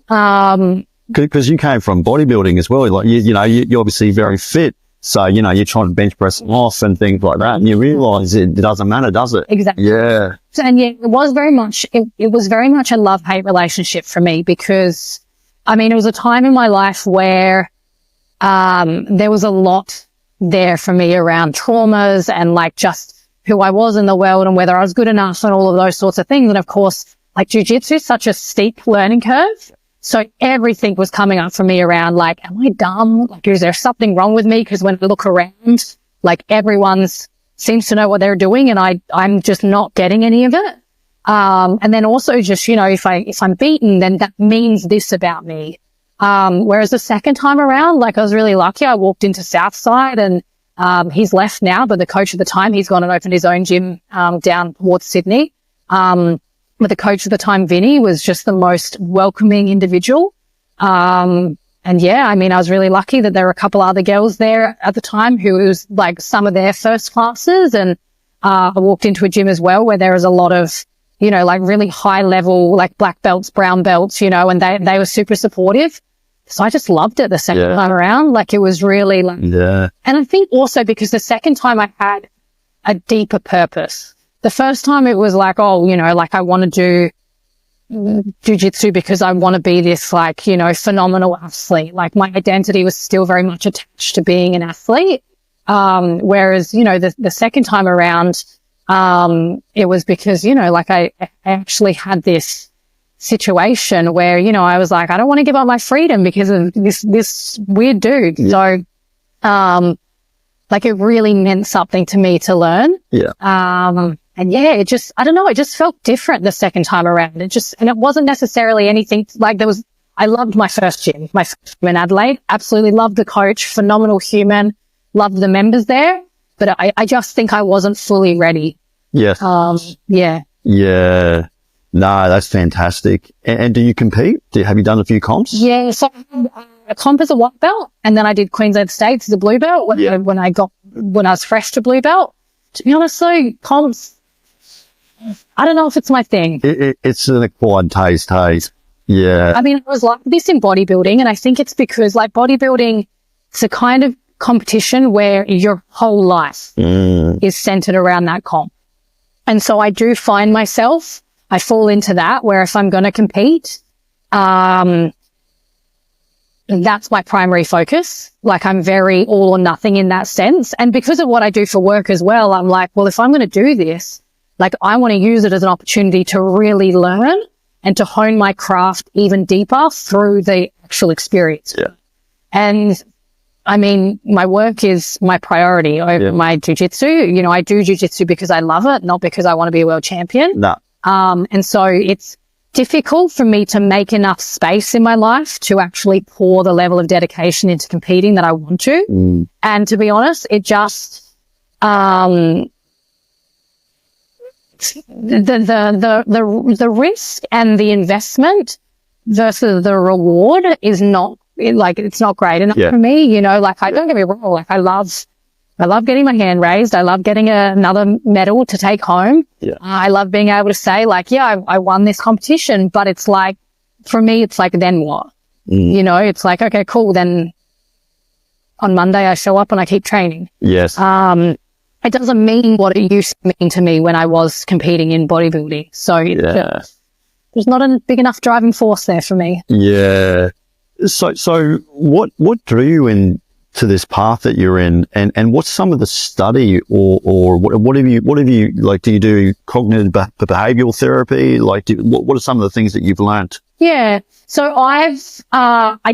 Speaker 1: Because you came from bodybuilding as well. Like, you know, you're obviously very fit. So, you know, you're trying to bench press off and things like that. And you realize it doesn't matter, does it?
Speaker 2: Exactly.
Speaker 1: Yeah.
Speaker 2: And yeah, it was very much a love-hate relationship for me because, I mean, it was a time in my life where, there was a lot there for me around traumas and like just who I was in the world and whether I was good enough and all of those sorts of things. And of course, like jiu-jitsu is such a steep learning curve. So everything was coming up for me around like, am I dumb? Like, is there something wrong with me? Because when I look around, like everyone's seems to know what they're doing and I'm just not getting any of it. And then also just, you know, if I'm beaten, then that means this about me. Whereas the second time around, like I was really lucky. I walked into Southside and, he's left now, but the coach at the time, he's gone and opened his own gym, down towards Sydney. But the coach at the time, Vinny, was just the most welcoming individual. And yeah, I mean, I was really lucky that there were a couple other girls there at the time who it was like some of their first classes. And, I walked into a gym as well where there was a lot of, you know, like really high level, like black belts, brown belts, you know, and they were super supportive. So I just loved it the second time around. Like it was really like, and I think also because the second time I had a deeper purpose. The first time it was like, oh, you know, like I want to do jiu-jitsu because I want to be this like, you know, phenomenal athlete. Like my identity was still very much attached to being an athlete. Whereas, you know, the second time around, it was because, you know, like I actually had this situation where, you know, I was like, I don't want to give up my freedom because of this weird dude. So, like it really meant something to me to learn. And yeah, it just, I don't know, it just felt different the second time around. And it wasn't necessarily anything like I loved my first gym in Adelaide. Absolutely loved the coach, phenomenal human, loved the members there. But I just think I wasn't fully ready.
Speaker 1: Yes.
Speaker 2: Yeah.
Speaker 1: No, that's fantastic. And do you compete? Have you done a few comps?
Speaker 2: Yeah. So a comp as a white belt, and then I did Queensland States as a blue belt when I was fresh to blue belt. To be honest though, comps, I don't know if it's my thing.
Speaker 1: It's an acquired taste, hey? Yeah.
Speaker 2: I mean, I was like this in bodybuilding, and I think it's because like bodybuilding, it's a kind of competition where your whole life is centered around that comp. And so I do find myself, I fall into that where if I'm going to compete, that's my primary focus. Like I'm very all or nothing in that sense. And because of what I do for work as well, I'm like, well, if I'm going to do this, like I want to use it as an opportunity to really learn and to hone my craft even deeper through the actual experience.
Speaker 1: Yeah.
Speaker 2: And I mean, my work is my priority over my jiu-jitsu. You know, I do jiu-jitsu because I love it, not because I want to be a world champion.
Speaker 1: No.
Speaker 2: And so it's difficult for me to make enough space in my life to actually pour the level of dedication into competing that I want to. And to be honest, it just, the risk and the investment versus the reward is not, like, it's not great enough for me, you know, like don't get me wrong, like I love getting my hand raised. I love getting another medal to take home. I love being able to say like, I won this competition, but it's like, for me, it's like, then what? You know, it's like, okay, cool. Then on Monday I show up and I keep training.
Speaker 1: Yes.
Speaker 2: It doesn't mean what it used to mean to me when I was competing in bodybuilding. So there's not a big enough driving force there for me.
Speaker 1: Yeah. So what drew you into this path that you're in, and what's some of the study or what have you like? Do you do cognitive behavioral therapy? Like, what are some of the things that you've learned?
Speaker 2: Yeah. So I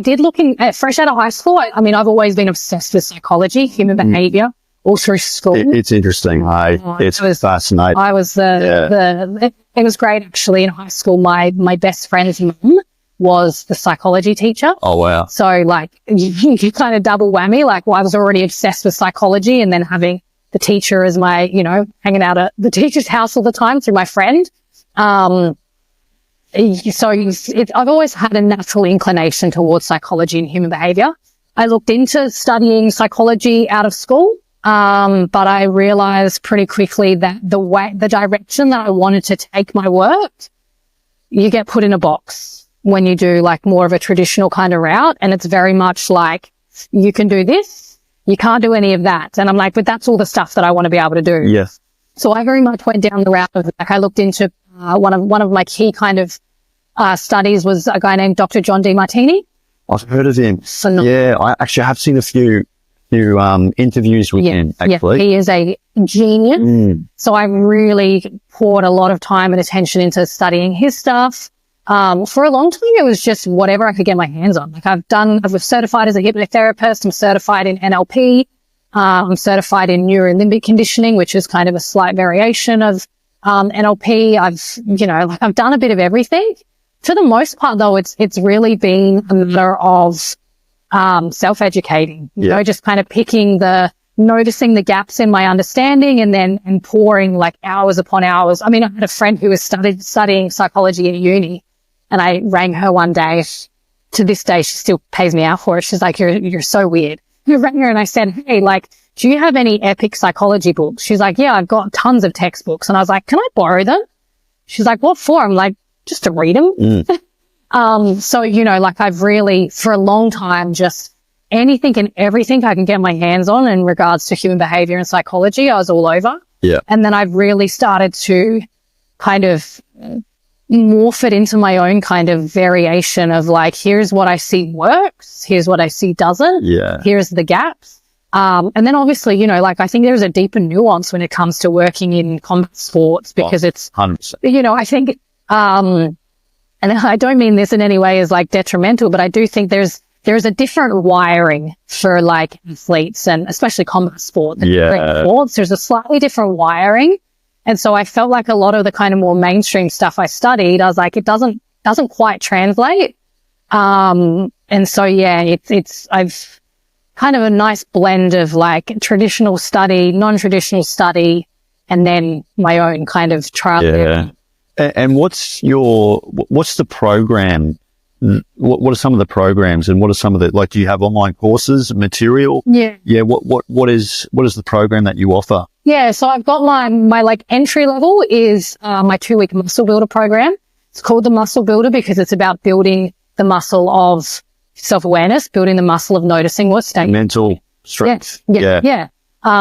Speaker 2: did looking at fresh out of high school. I mean, I've always been obsessed with psychology, human behavior, all through school.
Speaker 1: It's interesting. It's fascinating.
Speaker 2: I was it was great actually in high school. My best friend's mum was the psychology teacher.
Speaker 1: Oh, wow.
Speaker 2: So like you kind of double whammy. Like, well, I was already obsessed with psychology and then having the teacher as my, you know, hanging out at the teacher's house all the time through my friend. So I've always had a natural inclination towards psychology and human behavior. I looked into studying psychology out of school. But I realized pretty quickly that the direction that I wanted to take my work, you get put in a box when you do like more of a traditional kind of route. And it's very much like, you can do this, you can't do any of that. And I'm like, but that's all the stuff that I want to be able to do.
Speaker 1: Yes.
Speaker 2: So I very much went down the route of like, I looked into, one of my key kind of, studies was a guy named Dr. John Demartini.
Speaker 1: I've heard of him. Yeah. I actually have seen a few interviews with him, actually.
Speaker 2: Yeah, he is a genius. So I really poured a lot of time and attention into studying his stuff. For a long time, it was just whatever I could get my hands on. Like I was certified as a hypnotherapist. I'm certified in NLP. I'm certified in neuro-limbic conditioning, which is kind of a slight variation of, NLP. I've done a bit of everything. For the most part though, it's really been a matter of, self-educating, you know, just kind of noticing the gaps in my understanding and pouring like hours upon hours. I mean, I had a friend who was studying psychology at uni, and I rang her one day. To this day, she still pays me out for it. She's like, you're so weird. rang her and I said, hey, like, do you have any epic psychology books? She's like, yeah, I've got tons of textbooks. And I was like, can I borrow them? She's like, what for? I'm like, just to read them. So, you know, like I've really, for a long time, just anything and everything I can get my hands on in regards to human behavior and psychology, I was all over.
Speaker 1: Yeah.
Speaker 2: And then I've really started to kind of morph it into my own kind of variation of like, here's what I see works, here's what I see doesn't, here's the gaps. And then obviously, you know, like I think there's a deeper nuance when it comes to working in combat sports because it's,
Speaker 1: 100%.
Speaker 2: you know, I think, and I don't mean this in any way as like detrimental, but I do think there's a different wiring for like athletes and especially combat sport than sports. There's a slightly different wiring. And so I felt like a lot of the kind of more mainstream stuff I studied, I was like, it doesn't quite translate. And so, yeah, I've kind of a nice blend of like traditional study, non-traditional study, and then my own kind of trial.
Speaker 1: Yeah. And what's the program? What are some of the programs and what are some of the, like, do you have online courses, material?
Speaker 2: Yeah.
Speaker 1: Yeah. What is the program that you offer?
Speaker 2: Yeah. So I've got my like entry level is, my 2-week muscle builder program. It's called the muscle builder because it's about building the muscle of self-awareness, building the muscle of noticing what state.
Speaker 1: Mental strength.
Speaker 2: Yeah.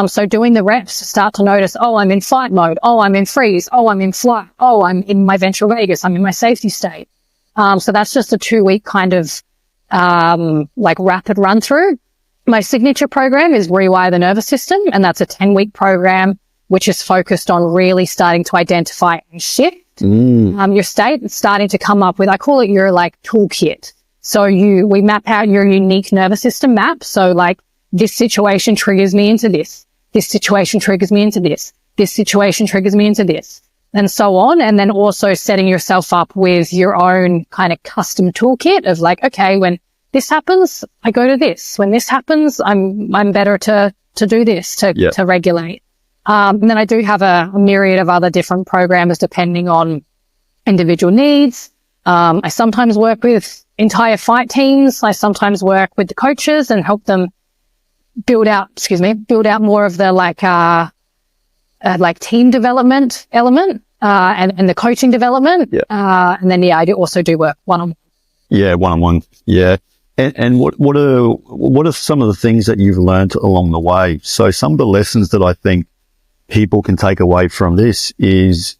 Speaker 2: So doing the reps to start to notice, oh, I'm in fight mode. Oh, I'm in freeze. Oh, I'm in flight. Oh, I'm in my ventral vagus. I'm in my safety state. So that's just a 2-week kind of, like rapid run through. My signature program is Rewire the Nervous System, and that's a 10-week program, which is focused on really starting to identify and shift, your state and starting to come up with, I call it your like toolkit. So we map out your unique nervous system map. So like this situation triggers me into this. This situation triggers me into this. This situation triggers me into this. And so on. And then also setting yourself up with your own kind of custom toolkit of like, okay, when this happens, I go to this. When this happens, I'm better to do this, to regulate. And then I do have a myriad of other different programs depending on individual needs. I sometimes work with entire fight teams. I sometimes work with the coaches and help them build out more of the like team development element, and the coaching development. And then, I also do work one-on-one.
Speaker 1: Yeah. One-on-one. Yeah. And what are some of the things that you've learned along the way? So some of the lessons that I think people can take away from this is,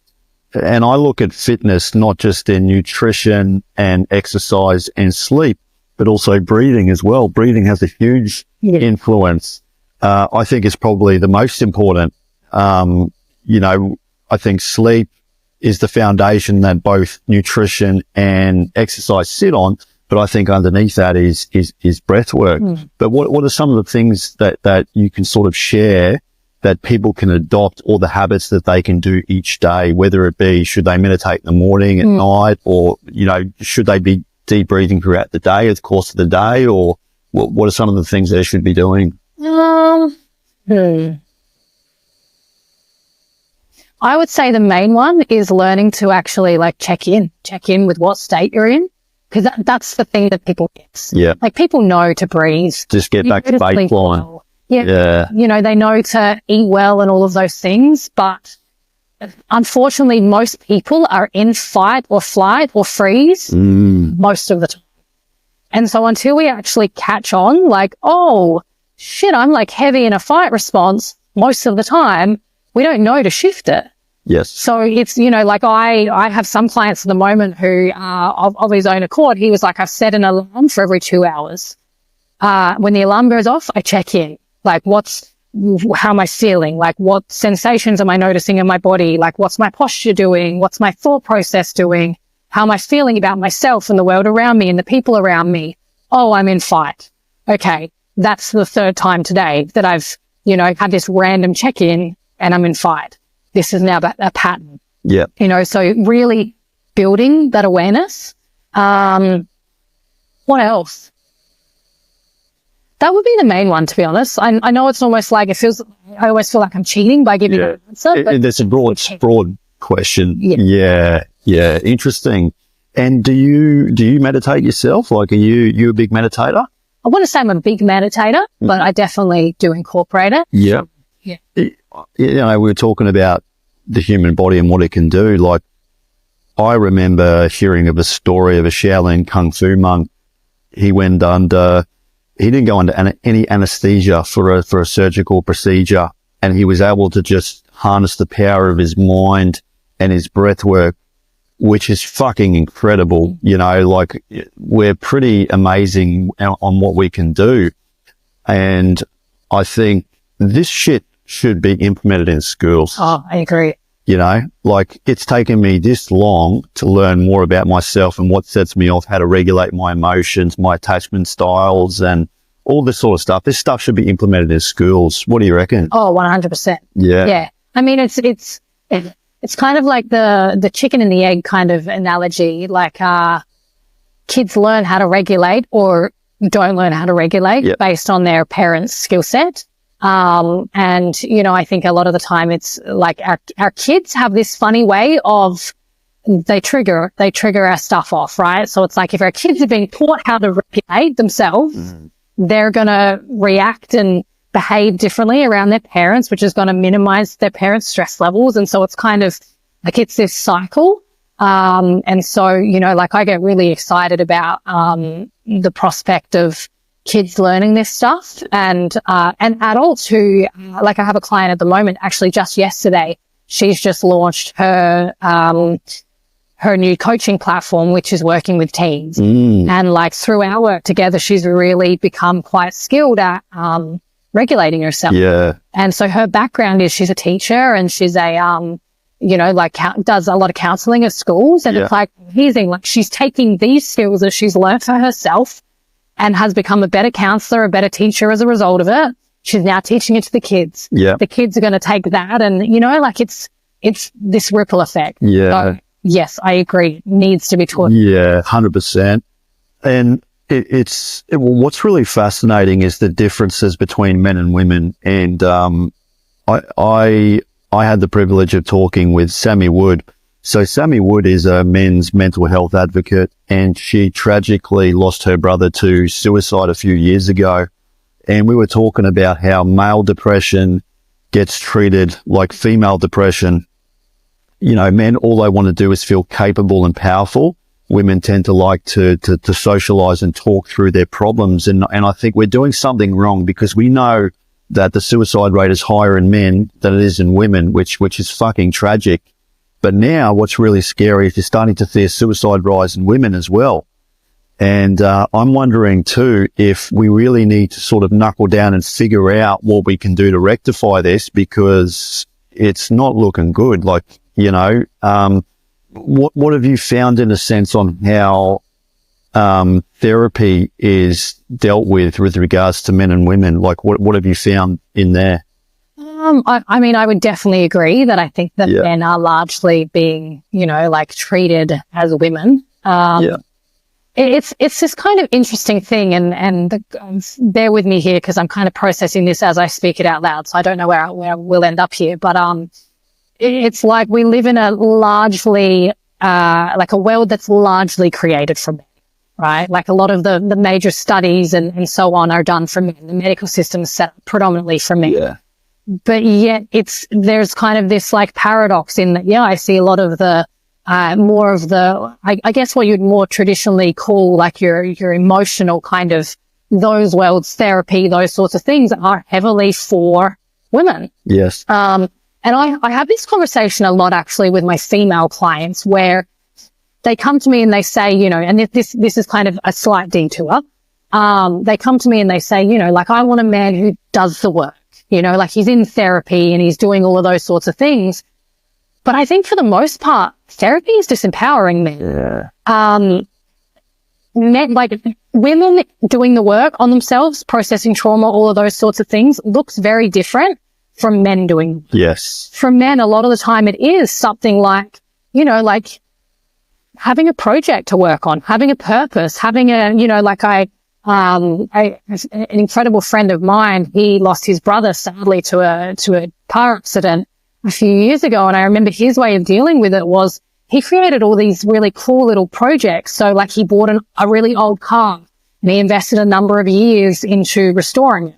Speaker 1: and I look at fitness, not just in nutrition and exercise and sleep, but also breathing as well. Breathing has a huge influence. I think it's probably the most important. You know, I think sleep is the foundation that both nutrition and exercise sit on, but I think underneath that is breath work. But what are some of the things that you can sort of share that people can adopt, or the habits that they can do each day, whether it be, should they meditate in the morning, at night, or, you know, should they be deep breathing throughout the day, of the course of the day, or what are some of the things they should be doing?
Speaker 2: I would say the main one is learning to actually like check in with what state you're in. Because that's the thing that people get.
Speaker 1: Yeah.
Speaker 2: Like people know to breathe.
Speaker 1: Just get back to baseline.
Speaker 2: Well. Yeah. You know, they know to eat well and all of those things. But unfortunately, most people are in fight or flight or freeze most of the time. And so until we actually catch on, like, oh, shit, I'm like heavy in a fight response most of the time, we don't know to shift it.
Speaker 1: Yes.
Speaker 2: So it's, you know, like I have some clients at the moment who of his own accord, he was like, I've set an alarm for every 2 hours. When the alarm goes off, I check in. Like how am I feeling? Like what sensations am I noticing in my body? Like what's my posture doing? What's my thought process doing? How am I feeling about myself and the world around me and the people around me? Oh, I'm in fight. Okay. That's the 3rd time today that I've, you know, had this random check-in and I'm in fight. This is now a pattern.
Speaker 1: Yeah.
Speaker 2: You know, so really building that awareness. What else? That would be the main one, to be honest. I know it's almost like I always feel like I'm cheating by giving an answer. But
Speaker 1: that's a broad question. Yeah. Interesting. And do you meditate yourself? Like, are you a big meditator?
Speaker 2: I want to say I'm a big meditator, but I definitely do incorporate it.
Speaker 1: Yeah.
Speaker 2: Yeah.
Speaker 1: We were talking about the human body and what it can do. Like, I remember hearing of a story of a Shaolin Kung Fu monk. He didn't go under any anesthesia for a surgical procedure, and he was able to just harness the power of his mind and his breath work, which is fucking incredible. Like, we're pretty amazing on what we can do. And I think this shit should be implemented in schools.
Speaker 2: Oh, I agree.
Speaker 1: Like, it's taken me this long to learn more about myself and what sets me off, how to regulate my emotions, my attachment styles, and all this sort of stuff. This stuff should be implemented in schools. What do you reckon?
Speaker 2: Oh, 100%.
Speaker 1: Yeah.
Speaker 2: Yeah. I mean, it's kind of like the chicken and the egg kind of analogy. Like, kids learn how to regulate or don't learn how to regulate based on their parents' skill set. And, I think a lot of the time it's like our kids have this funny way of, they trigger our stuff off, right? So it's like if our kids are being taught how to regulate themselves, they're going to react and behave differently around their parents, which is going to minimize their parents' stress levels. And so it's kind of like, it's this cycle. And so, like, I get really excited about, the prospect of kids learning this stuff and adults who, like, I have a client at the moment, actually just yesterday, she's just launched her new coaching platform, which is working with teens. And like, through our work together, she's really become quite skilled at, regulating herself.
Speaker 1: Yeah.
Speaker 2: And so her background is she's a teacher and she's a, does a lot of counseling at schools. And it's like amazing. Like, she's taking these skills that she's learned for herself and has become a better counselor, a better teacher as a result of it. She's now teaching it to the kids. Yeah. The kids are going to take that and, like, it's this ripple effect.
Speaker 1: Yeah.
Speaker 2: So, yes, I agree. It needs to be taught.
Speaker 1: Yeah, 100%. And what's really fascinating is the differences between men and women. And, I had the privilege of talking with Sammy Wood. So Sammy Wood is a men's mental health advocate, and she tragically lost her brother to suicide a few years ago. And we were talking about how male depression gets treated like female depression. Men, all they want to do is feel capable and powerful. Women tend to like to socialize and talk through their problems. And I think we're doing something wrong, because we know that the suicide rate is higher in men than it is in women, which is fucking tragic. But now what's really scary is you're starting to see a suicide rise in women as well. And I'm wondering too, if we really need to sort of knuckle down and figure out what we can do to rectify this, because it's not looking good. Like, what have you found in a sense on how therapy is dealt with regards to men and women? Like, what have you found in there?
Speaker 2: I mean, I would definitely agree that I think that men are largely being, treated as women. It's this kind of interesting thing, and bear with me here because I'm kind of processing this as I speak it out loud, so I don't know where we'll end up here. But it's like we live in a largely like a world that's largely created for men, right? Like, a lot of the major studies and so on are done for men. The medical system is set up predominantly for men. Yeah. But yet there's kind of this like paradox in that, I see a lot of the, more of the, I guess what you'd more traditionally call like your emotional kind of those worlds, therapy, those sorts of things are heavily for women. Yes. And I have this conversation a lot actually with my female clients, where they come to me and they say, and this is kind of a slight detour. They come to me and they say, like, I want a man who does the work. Like, he's in therapy and he's doing all of those sorts of things. But I think for the most part, therapy is disempowering men. Yeah. Men, like, women doing the work on themselves, processing trauma, all of those sorts of things looks very different from men doing. Yes. For men, a lot of the time it is something like, like having a project to work on, having a purpose, having a, like an incredible friend of mine, he lost his brother sadly to a car accident a few years ago. And I remember his way of dealing with it was he created all these really cool little projects. So like, he bought a really old car and he invested a number of years into restoring it.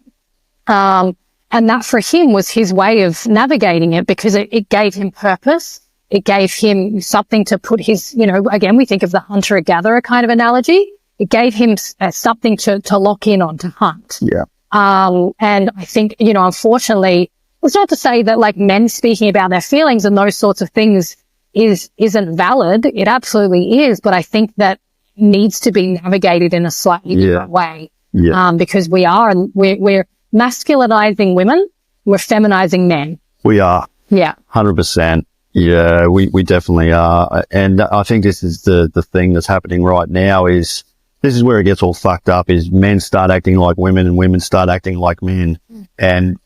Speaker 2: And that for him was his way of navigating it, because it gave him purpose. It gave him something to put his, again, we think of the hunter-gatherer kind of analogy. It gave him something to lock in on, to hunt.
Speaker 1: Yeah.
Speaker 2: And I think, unfortunately, it's not to say that like men speaking about their feelings and those sorts of things isn't valid. It absolutely is. But I think that needs to be navigated in a slightly different way.
Speaker 1: Yeah.
Speaker 2: Because we're masculinizing women. We're feminizing men.
Speaker 1: We are.
Speaker 2: Yeah.
Speaker 1: 100%. Yeah, we definitely are. And I think this is the thing that's happening right now this is where it gets all fucked up, is men start acting like women and women start acting like men. And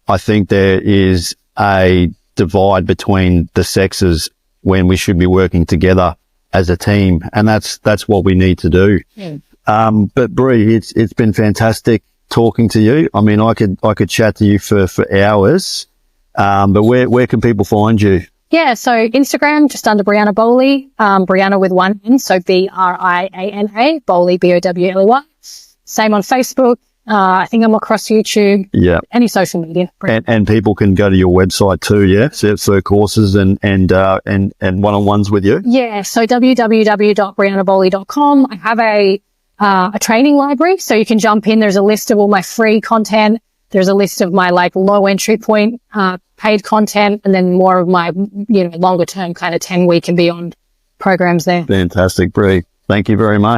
Speaker 1: I think there is a divide between the sexes when we should be working together as a team. And that's what we need to do.
Speaker 2: Yeah.
Speaker 1: But Bri, it's been fantastic talking to you. I mean, I could chat to you for hours. But where can people find you?
Speaker 2: Yeah, so Instagram, just under Briana Bowley, Briana with one N, so Briana, Bowley, Bowley. Same on Facebook. I think I'm across YouTube. Yeah. Any social media.
Speaker 1: And people can go to your website too, yeah? So for courses and one-on-ones with you?
Speaker 2: Yeah, so www.brianabowley.com. I have a training library, so you can jump in. There's a list of all my free content. There's a list of my like low entry point, paid content, and then more of my, longer term kind of 10-week and beyond programs there.
Speaker 1: Fantastic, Bri. Thank you very much.